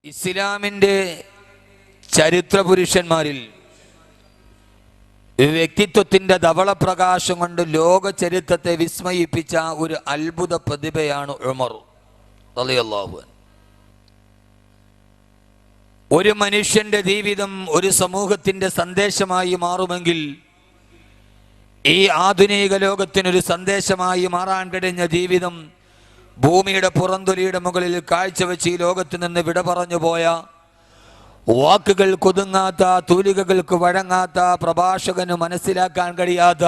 ഇസ്ലാമിൻ്റെ ചരിത്ര പുരുഷന്മാരിൽ വ്യക്തിത്വത്തിൻ്റെ ധവളപ്രകാശം കൊണ്ട് ലോക ചരിത്രത്തെ വിസ്മയിപ്പിച്ച ഒരു അത്ഭുത പ്രതിഭയാണ് ഉമർ റളിയല്ലാഹു അൻഹു. ഒരു മനുഷ്യൻ്റെ ജീവിതം ഒരു സമൂഹത്തിൻ്റെ സന്ദേശമായി മാറുമെങ്കിൽ ഈ ആധുനിക ലോകത്തിനൊരു സന്ദേശമായി മാറാൻ കഴിഞ്ഞ ജീവിതം ഭൂമിയുടെ പുറന്തൊലിയുടെ മുകളിൽ കാഴ്ചവെച്ച് ഈ ലോകത്ത് നിന്ന് വിട പറഞ്ഞു പോയ, വാക്കുകൾ കൊതുങ്ങാത്ത, തൂലികകൾക്ക് വഴങ്ങാത്ത, പ്രഭാഷകന് മനസ്സിലാക്കാൻ കഴിയാത്ത,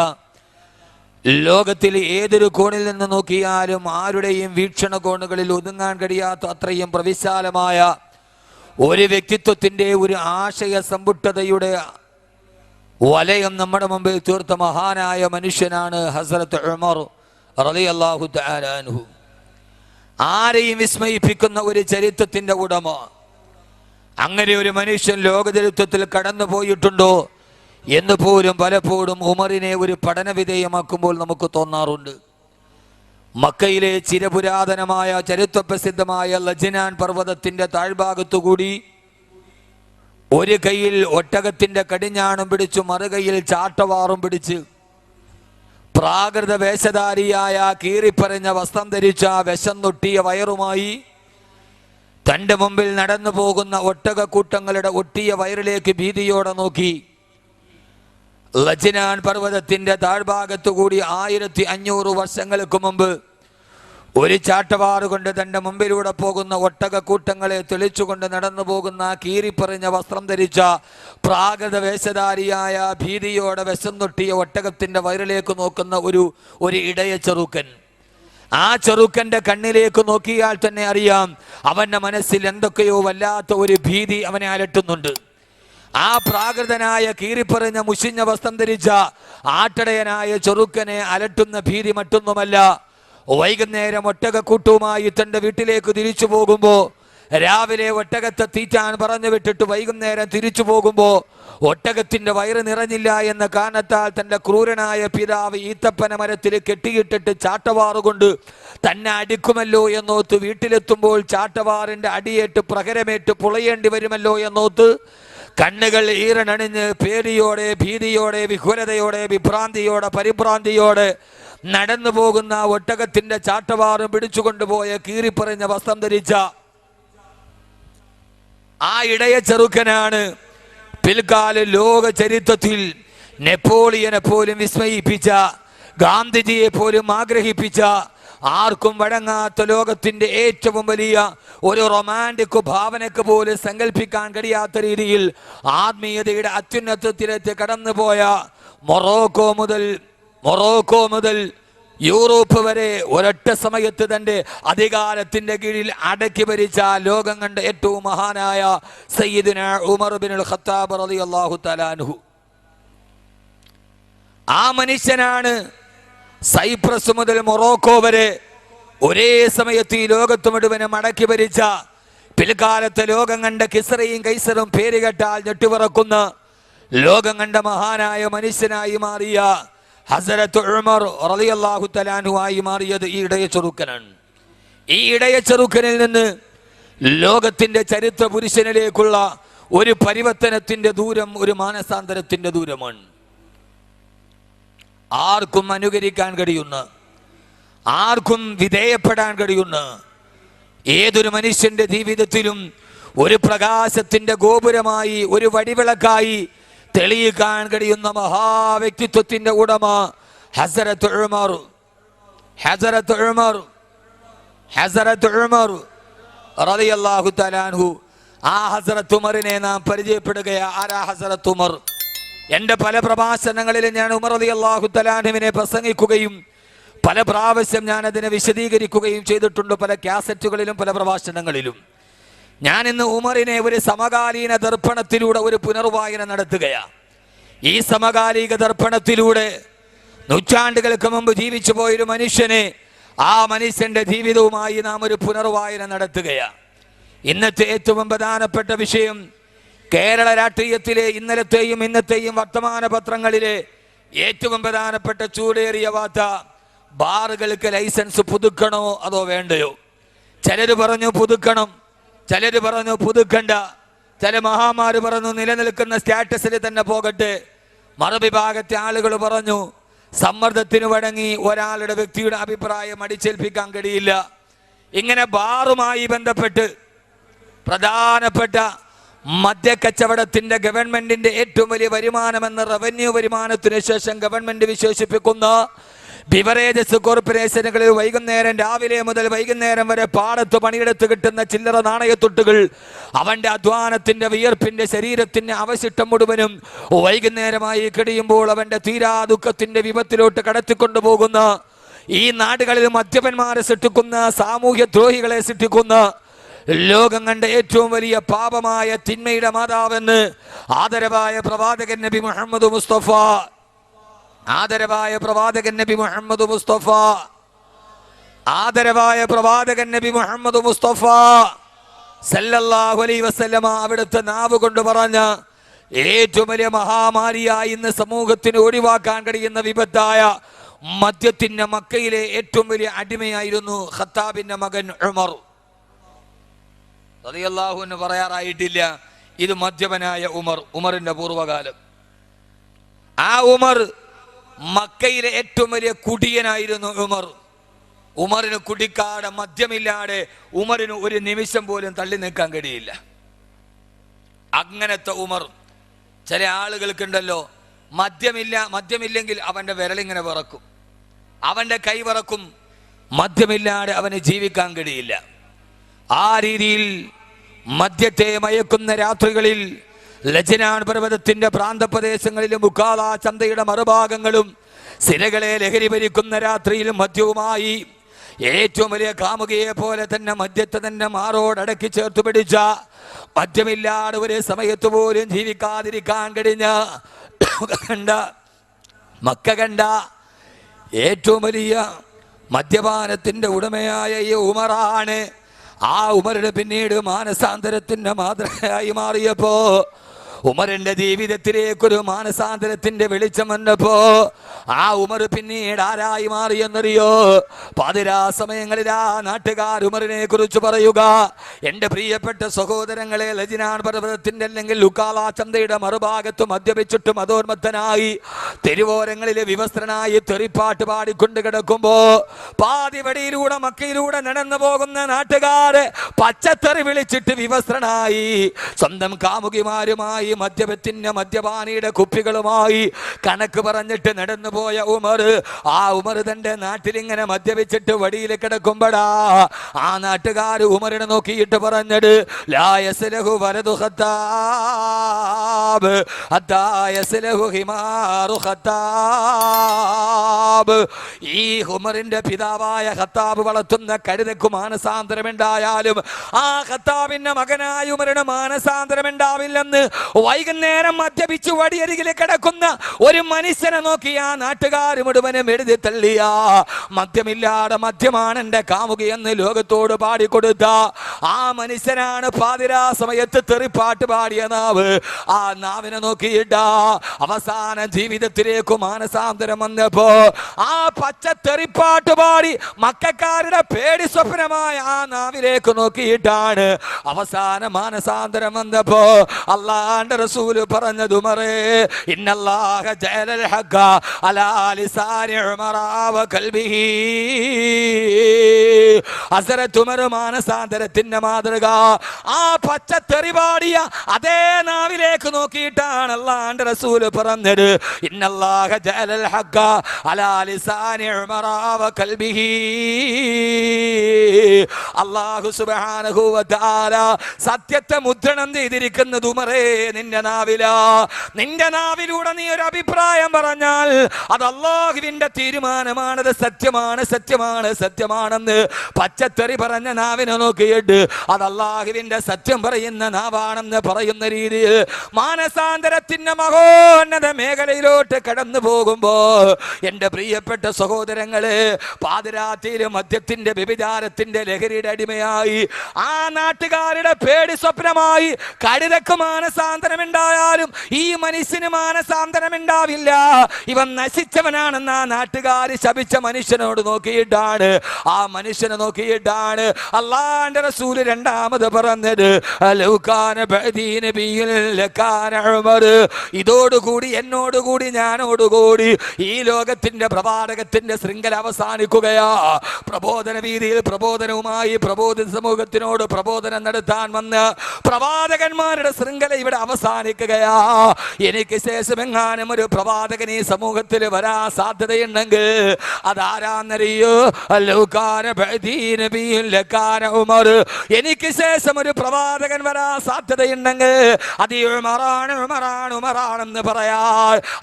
ലോകത്തിൽ ഏതൊരു കോണിൽ നിന്ന് നോക്കിയാലും ആരുടെയും വീക്ഷണകോണുകളിൽ ഒതുങ്ങാൻ കഴിയാത്ത അത്രയും പ്രവിശാലമായ ഒരു വ്യക്തിത്വത്തിൻ്റെ ഒരു ആശയ സമ്പുഷ്ടതയുടെ വലയം നമ്മുടെ മുമ്പിൽ തീർത്ത മഹാനായ മനുഷ്യനാണ് ഹസ്രത്ത് ഉമർ റളിയല്ലാഹു തആല അൻഹു. ആരെയും വിസ്മയിപ്പിക്കുന്ന ഒരു ചരിത്രത്തിൻ്റെ ഉടമ. അങ്ങനെ ഒരു മനുഷ്യൻ ലോകചരിത്രത്തിൽ കടന്നു പോയിട്ടുണ്ടോ എന്ന് പോലും പലപ്പോഴും ഉമറിനെ ഒരു പഠന വിധേയമാക്കുമ്പോൾ നമുക്ക് തോന്നാറുണ്ട്. മക്കയിലെ ചിരപുരാതനമായ ചരിത്രപ്രസിദ്ധമായ ലജ്നാൻ പർവ്വതത്തിൻ്റെ താഴ്ഭാഗത്തുകൂടി ഒരു കൈയിൽ ഒട്ടകത്തിൻ്റെ കടിഞ്ഞാണും പിടിച്ചു മറുകൈയിൽ ചാട്ടവാറും പിടിച്ച് പ്രാകൃത വേഷധാരിയായ കീറിപ്പറഞ്ഞ വസ്ത്രം ധരിച്ച വിശന്നൊട്ടിയ വയറുമായി തൻ്റെ മുമ്പിൽ നടന്നു പോകുന്ന ഒട്ടകക്കൂട്ടങ്ങളുടെ ഒട്ടിയ വയറിലേക്ക് ഭീതിയോടെ നോക്കി ലജ്നാൻ പർവ്വതത്തിൻ്റെ താഴ്ഭാഗത്തുകൂടി 1500 വർഷങ്ങൾക്ക് മുമ്പ് ഒരു ചാട്ടവാറ് കൊണ്ട് തൻ്റെ മുമ്പിലൂടെ പോകുന്ന ഒട്ടകക്കൂട്ടങ്ങളെ തെളിച്ചുകൊണ്ട് നടന്നു പോകുന്ന കീറിപ്പറഞ്ഞ വസ്ത്രം ധരിച്ച പ്രാകൃത വേഷധാരിയായ ഭീതിയോടെ വിശന്നൊട്ടിയ ഒട്ടകത്തിൻ്റെ വയറിലേക്ക് നോക്കുന്ന ഒരു ഇടയ ചെറുക്കൻ. ആ ചെറുക്കൻ്റെ കണ്ണിലേക്ക് നോക്കിയാൽ തന്നെ അറിയാം അവൻ്റെ മനസ്സിൽ എന്തൊക്കെയോ വല്ലാത്ത ഒരു ഭീതി അവനെ അലട്ടുന്നുണ്ട്. ആ പ്രാകൃതനായ കീറിപ്പറഞ്ഞ മുഷിഞ്ഞ വസ്ത്രം ധരിച്ച ആട്ടടയനായ ചെറുക്കനെ അലട്ടുന്ന ഭീതി മറ്റൊന്നുമല്ല. വൈകുന്നേരം ഒട്ടകക്കൂട്ടുമായി തൻ്റെ വീട്ടിലേക്ക് തിരിച്ചു പോകുമ്പോൾ, രാവിലെ ഒട്ടകത്തെ തീറ്റാൻ പറഞ്ഞു വിട്ടിട്ട് വൈകുന്നേരം തിരിച്ചു പോകുമ്പോൾ ഒട്ടകത്തിൻ്റെ വയറ് നിറഞ്ഞില്ല എന്ന കാരണത്താൽ തൻ്റെ ക്രൂരനായ പിതാവ് ഈത്തപ്പന മരത്തിൽ കെട്ടിയിട്ടിട്ട് ചാട്ടവാറുകൊണ്ട് തന്നെ അടിക്കുമല്ലോ എന്നോത്ത് വീട്ടിലെത്തുമ്പോൾ ചാട്ടവാറിൻ്റെ അടിയേറ്റ് പ്രഹരമേറ്റ് പുളയേണ്ടി വരുമല്ലോ എന്നോത്ത് കണ്ണുകൾ ഈറനണിഞ്ഞ് പേടിയോടെ, ഭീതിയോടെ, വിഹുലതയോടെ, വിഭ്രാന്തിയോടെ, പരിഭ്രാന്തിയോടെ നടന്നു പോകുന്ന ഒട്ടകത്തിൻ്റെ ചാട്ടവാറും പിടിച്ചുകൊണ്ടുപോയ കീറിപ്പറഞ്ഞ വസ്ത്രം ധരിച്ച ആ ഇടയ ചെറുക്കനാണ് പിൽക്കാല ലോക ചരിത്രത്തിൽ നെപ്പോളിയനെ പോലും വിസ്മയിപ്പിച്ച, ഗാന്ധിജിയെ പോലും ആഗ്രഹിപ്പിച്ച, ആർക്കും വഴങ്ങാത്ത ലോകത്തിൻ്റെ ഏറ്റവും വലിയ ഒരു റൊമാൻറ്റിക് ഭാവനയ്ക്ക് പോലും സങ്കല്പിക്കാൻ കഴിയാത്ത രീതിയിൽ ആത്മീയതയുടെ അത്യുന്നതത്തിലേക്ക് കടന്നുപോയ മൊറോക്കോ മുതൽ യൂറോപ്പ് വരെ ഒരൊറ്റ സമയത്ത് തൻ്റെ അധികാരത്തിൻ്റെ കീഴിൽ അടക്കി ഭരിച്ച ലോകം കണ്ട ഏറ്റവും മഹാനായ സയ്യിദുനാ ഉമർ ഇബ്നുൽ ഖത്താബ് റളിയല്ലാഹു തആല അൻഹു. ആ മനുഷ്യനാണ് സൈപ്രസ് മുതൽ മൊറോക്കോ വരെ ഒരേ സമയത്ത് ഈ ലോകത്ത് മുഴുവനും അടക്കി ഭരിച്ച, പിൽക്കാലത്ത് ലോകം കണ്ട കിസ്റയും കൈസറും പേര് കേട്ടാൽ ഞെട്ടിവിറക്കുന്ന ലോകം കണ്ട മഹാനായ മനുഷ്യനായി മാറിയ ഹസ്രത്ത് ഉമർ റളിയല്ലാഹു തആല അൻഹു ആയി മാറിയത് ഈ ഇടയ ചെറുക്കനാണ്. ഈ ഇടയ ചെറുക്കനിൽ നിന്ന് ലോകത്തിൻ്റെ ചരിത്ര പുരുഷനിലേക്കുള്ള ഒരു പരിവർത്തനത്തിൻ്റെ ദൂരം, ഒരു മാനസാന്തരത്തിൻ്റെ ദൂരമാണ്. ആർക്കും അനുകരിക്കാൻ കഴിയുന്ന, ആർക്കും വിധേയപ്പെടാൻ കഴിയുന്ന, ഏതൊരു മനുഷ്യൻ്റെ ജീവിതത്തിലും ഒരു പ്രകാശത്തിൻ്റെ ഗോപുരമായി, ഒരു വടിവിളക്കായി തെളിയിക്കാൻ കഴിയുന്ന മഹാവ്യക്തിത്വത്തിൻ്റെ ഉടമ ഹസ്രത്ത് ഉമർ റളിയല്ലാഹു തആല അൻഹു. ആ ഹസ്രത്ത് ഉമറിനെ നാം പരിചയപ്പെടുകയാ. ആരാ ഹസ്രത്ത് ഉമർ? എൻ്റെ പല പ്രഭാഷണങ്ങളിലും ഞാൻ ഉമർ റളിയല്ലാഹു തആല അൻഹുവിനെ പ്രസംഗിക്കുകയും പല പ്രാവശ്യം ഞാൻ അതിനെ വിശദീകരിക്കുകയും ചെയ്തിട്ടുണ്ട്, പല കാസറ്റുകളിലും പല പ്രഭാഷണങ്ങളിലും. ഞാൻ ഇന്ന് ഉമറിനെ ഒരു സമകാലീന ദർപ്പണത്തിലൂടെ ഒരു പുനർവായന നടത്തുകയാണ്. ഈ സമകാലിക ദർപ്പണത്തിലൂടെ നൂറ്റാണ്ടുകൾക്ക് മുമ്പ് ജീവിച്ചു പോയൊരു മനുഷ്യനെ, ആ മനുഷ്യൻ്റെ ജീവിതവുമായി നാം ഒരു പുനർവായന നടത്തുകയാണ്. ഇന്നത്തെ ഏറ്റവും പ്രധാനപ്പെട്ട വിഷയം, കേരള രാഷ്ട്രീയത്തിലെ ഇന്നലത്തെയും ഇന്നത്തെയും വർത്തമാന പത്രങ്ങളിലെ ഏറ്റവും പ്രധാനപ്പെട്ട ചൂടേറിയ വാർത്ത, ബാറുകൾക്ക് ലൈസൻസ് പുതുക്കണോ അതോ വേണ്ടയോ? ചിലർ പറഞ്ഞു പുതുക്കണം, ചിലര് പറഞ്ഞു പുതുക്കണ്ട, ചില മഹാമാര് പറഞ്ഞു നിലനിൽക്കുന്ന സ്റ്റാറ്റസിൽ തന്നെ പോകട്ടെ. മറുവിഭാഗത്തെ ആളുകൾ പറഞ്ഞു സമ്മർദ്ദത്തിന് വഴങ്ങി ഒരാളുടെ വ്യക്തിയുടെ അഭിപ്രായം അടിച്ചേൽപ്പിക്കാൻ കഴിയില്ല. ഇങ്ങനെ ബാറുമായി ബന്ധപ്പെട്ട് പ്രധാനപ്പെട്ട മദ്യക്കച്ചവടത്തിന്റെ ഗവൺമെന്റിന്റെ ഏറ്റവും വലിയ വരുമാനമെന്ന റവന്യൂ വരുമാനത്തിന് ശേഷം ഗവൺമെന്റ് വിശേഷിപ്പിക്കുന്ന ബിവറേജസ് കോർപ്പറേഷനുകളിൽ വൈകുന്നേരം രാവിലെ മുതൽ വൈകുന്നേരം വരെ പാടത്ത് പണിയെടുത്ത് കിട്ടുന്ന ചില്ലറ നാണയത്തൊട്ടുകൾ അവന്റെ അധ്വാനത്തിന്റെ വിയർപ്പിന്റെ ശരീരത്തിന്റെ അവശിഷ്ടം മുഴുവനും വൈകുന്നേരമായി കഴിയുമ്പോൾ അവന്റെ തീരാ ദുഃഖത്തിന്റെ വിപത്തിലോട്ട് കടത്തിക്കൊണ്ടുപോകുന്ന ഈ നാടുകളിൽ മദ്യപന്മാരെ സൃഷ്ടിക്കുന്ന സാമൂഹ്യ ദ്രോഹികളെ സൃഷ്ടിക്കുന്ന ലോകം കണ്ട ഏറ്റവും വലിയ പാപമായ തിന്മയുടെ മാതാവെന്ന് ആദരവായ പ്രവാചകൻ നബി മുഹമ്മദ് മുസ്തഫ ആദരവായ പ്രവാചകൻ നബി മുഹമ്മദ് മുസ്തഫ ആദരവായ പ്രവാചകൻ നബി മുഹമ്മദ് മുസ്തഫ സല്ലല്ലാഹു അലൈഹി വസല്ലമ അവിടുത്തെ നാവ് കൊണ്ട് പറഞ്ഞ ഏറ്റവും വലിയ മഹാമാരിയായി ഇന്ന് സമൂഹത്തിന് ഒഴിവാക്കാൻ കഴിയുന്ന വിപത്തായ മദ്യത്തിന്റെ മക്കയിലെ ഏറ്റവും വലിയ അടിമയായിരുന്നു ഖത്താബിന്റെ മകൻ ഉമർ റളിയല്ലാഹു അൻഹു. പറയാറായിട്ടില്ല ഇത് മദ്യപനായ ഉമറിന്റെ പൂർവ്വകാലം. ആ ഉമർ മക്കയിലെ ഏറ്റവും വലിയ കുടിയനായിരുന്നു ഉമറിന് കുടിക്കാതെ മദ്യമില്ലാതെ ഉമറിന് ഒരു നിമിഷം പോലും തള്ളി നിൽക്കാൻ കഴിയില്ല. അങ്ങനത്തെ ഉമർ. ചില ആളുകൾക്കുണ്ടല്ലോ മദ്യമില്ലെങ്കിൽ അവന്റെ വിരലിങ്ങനെ വിറക്കും, അവന്റെ കൈ വിറക്കും, മദ്യമില്ലാതെ അവന് ജീവിക്കാൻ കഴിയില്ല. ആ രീതിയിൽ മദ്യത്തെ മയക്കുന്ന രാത്രികളിൽ ലജ്നാൻ പർവ്വതത്തിന്റെ പ്രാന്തപ്രദേശങ്ങളിലും മുക്കാല ചന്തയുടെ മറുഭാഗങ്ങളും സിരകളെ ലഹരി ഭരിക്കുന്ന രാത്രിയിൽ മദ്യവുമായി ഏറ്റവും വലിയ കാമുകയെ പോലെ തന്നെ മദ്യത്തെ തന്നെ മാറോടടക്കി ചേർത്ത് പിടിച്ച മദ്യമില്ലാതെ ഒരു സമയത്ത് പോലും ജീവിക്കാതിരിക്കാൻ കഴിഞ്ഞ മക്ക കണ്ട ഏറ്റവും വലിയ മദ്യപാനത്തിന്റെ ഉടമയായ ഈ ഉമറാണ്. ആ ഉമറിന് പിന്നീട് മാനസാന്തരത്തിന്റെ മാതൃകയായി മാറിയപ്പോ ഉമറിന്റെ ജീവിതത്തിലേക്കൊരു മാനസാന്തരത്തിന്റെ വെളിച്ചം വന്നപ്പോ ആ ഉമർ പിന്നീട് ആരായി മാറിയെന്നറിയോ? പാതിരാ സമയങ്ങളിൽ ആ നാട്ടുകാർ ഉമറിനെ കുറിച്ച് പറയുക, എന്റെ പ്രിയപ്പെട്ട സഹോദരങ്ങളെ, ലജ്നാൻ പർവ്വതത്തിന്റെ അല്ലെങ്കിൽ ലുക്കാല ചന്തയുടെ മറുഭാഗത്ത് മദ്യപിച്ചിട്ട് മതോന്മത്തനായി തെരുവോരങ്ങളിലെ വിവസ്ത്രനായി തെറിപ്പാട്ട് പാടിക്കൊണ്ട് കിടക്കുമ്പോ പാതിവടിയിലൂടെ മക്കയിലൂടെ നടന്നു പോകുന്ന നാട്ടുകാര് പച്ചത്തെറി വിളിച്ചിട്ട് വിവസ്ത്രനായി സ്വന്തം കാമുകിമാരുമായി മദ്യപത്തിന്റെ മദ്യപാനിയുടെ കുപ്പികളുമായി കണക്ക് പറഞ്ഞിട്ട് നടന്നു പോയ ആ ഉമർ തന്റെ നാട്ടിൽ ഇങ്ങനെ മദ്യപിച്ചിട്ട് വടിയിൽ കിടക്കുമ്പോഴാ ആ നാട്ടുകാർ ഉമറിനെ നോക്കിയിട്ട് പറഞ്ഞത് ലാ യസ്ലഹു വലദു ഖത്താബ് ഹത്താ യസ്ലഹു ഹിമാറു ഖത്താബ്. ഈ ഉമറിന്റെ പിതാവായ ഖത്താബ് വളർത്തുന്ന കഴുതക്ക് മാനസാന്തരമുണ്ടായാലും ആ ഖത്താബിന്റെ മകനായ ഉമറിന് മാനസാന്തരമുണ്ടാവില്ലെന്ന് വൈകുന്നേരം മദ്യപിച്ച് വടിയരികിൽ കിടക്കുന്ന ഒരു മനുഷ്യനെ നോക്കി ആ നാട്ടുകാർ മുഴുവനും എഴുതി തള്ളിയ മദ്യമില്ലാതെ മദ്യമാണ് എന്റെ കാമുകയെന്ന് ലോകത്തോട് പാടിക്കൊടുത്ത ആ മനുഷ്യനാണ് പാതിരാ സമയത്ത് തെറിപ്പാട്ട് പാടിയ നാവ്. ആ നാവിനെ നോക്കിയിട്ട അവസാന ജീവിതത്തിലേക്ക് മാനസാന്തരം വന്നപ്പോ ആ പച്ച തെറിപ്പാട്ട് പാടി മക്കാരുടെ പേടി സ്വപ്നമായ ആ നാവിലേക്ക് നോക്കിയിട്ടാണ് അവസാന മാനസാന്തരം വന്നപ്പോ അല്ലാഹുവിന്റെ റസൂൽ പറഞ്ഞത് ഉമറേ ഇന്നല്ലാഹ ജഅലൽ ഹഖ അലാ ലിസാനി ഉമറ വ ഖൽബിഹി. ഹസ്രത്ത് ഉമർ മാനസാന്തരത്തിന്റെ മാതൃക ആ പച്ച തെറിപാടിയ അതേ നാവിലേക്ക് നോക്കിയിട്ടാണ് അല്ലാഹുവിന്റെ റസൂൽ പറഞ്ഞത് ഇന്നല്ലാഹ ജഅലൽ ഹഖ അലാ ലിസാനി ഉമറ വ ഖൽബിഹി. അല്ലാഹു സുബ്ഹാനഹു വ തആല സത്യത്തെ മുദ്രണം ചെയ്തിരിക്കുന്നത് ഉമറേ നിന്റെ നാവിലൂടെ നീ ഒരു അഭിപ്രായം പറഞ്ഞാൽ അത് അല്ലാഹുവിന്റെ തീരുമാനമാണത്, സത്യമാണെന്ന് പച്ചത്തെറി പറഞ്ഞ നാവിനെ നോക്കിയിട്ട് അത് അല്ലാഹുവിന്റെ സത്യം പറയുന്ന നാവാണെന്ന് പറയുന്ന രീതിയിൽ മാനസാന്തരത്തിന്റെ മഹോന്നത മേഖലയിലോട്ട് കടന്നു പോകുമ്പോ എന്റെ പ്രിയപ്പെട്ട സഹോദരങ്ങളെ, പാതിരാത്രിയിൽ മദ്യത്തിന്റെ വ്യഭിചാരത്തിന്റെ ലഹരിയുടെ അടിമയായി ആ നാട്ടുകാരുടെ പേടി സ്വപ്നമായി കഴുതക്ക് മാനസാന്തരം മാനസാന്തരമുണ്ടായാലും ഈ മനുഷ്യന് മാനസാന്തരമുണ്ടാവില്ല. ഇവൻ നശിച്ചവനാണെന്ന് ആ നാട്ടുകാർ ശപിച്ച മനുഷ്യനോട് നോക്കിയിട്ടാണ്, ആ മനുഷ്യനെ നോക്കിയിട്ടാണ് അല്ലാഹുവിന്റെ റസൂൽ രണ്ടാമത് പറഞ്ഞത്, ഇതോടുകൂടി എന്നോടുകൂടി ഞാനോടുകൂടി ഈ ലോകത്തിന്റെ പ്രവാചകത്തിന്റെ ശൃംഖല അവസാനിക്കുകയാ. പ്രബോധന വീതിയിൽ പ്രബോധനവുമായി പ്രബോധിത സമൂഹത്തിനോട് പ്രബോധനം നടത്താൻ വന്ന പ്രവാചകന്മാരുടെ ശൃംഖല ഇവിടെ അവസാനിക്കുകയാ. എനിക്ക് ശേഷം എങ്ങാനും ഒരു പ്രവാചകൻ ഈ സമൂഹത്തിൽ വരാൻ സാധ്യതയുണ്ടെങ്കിൽ അതാരാന്നറിയോ? എനിക്ക് ശേഷം ഒരു പ്രവാചകൻ വരാൻ സാധ്യതയുണ്ടെങ്കിൽ അത് ഉമറാണെന്ന് പറയാ.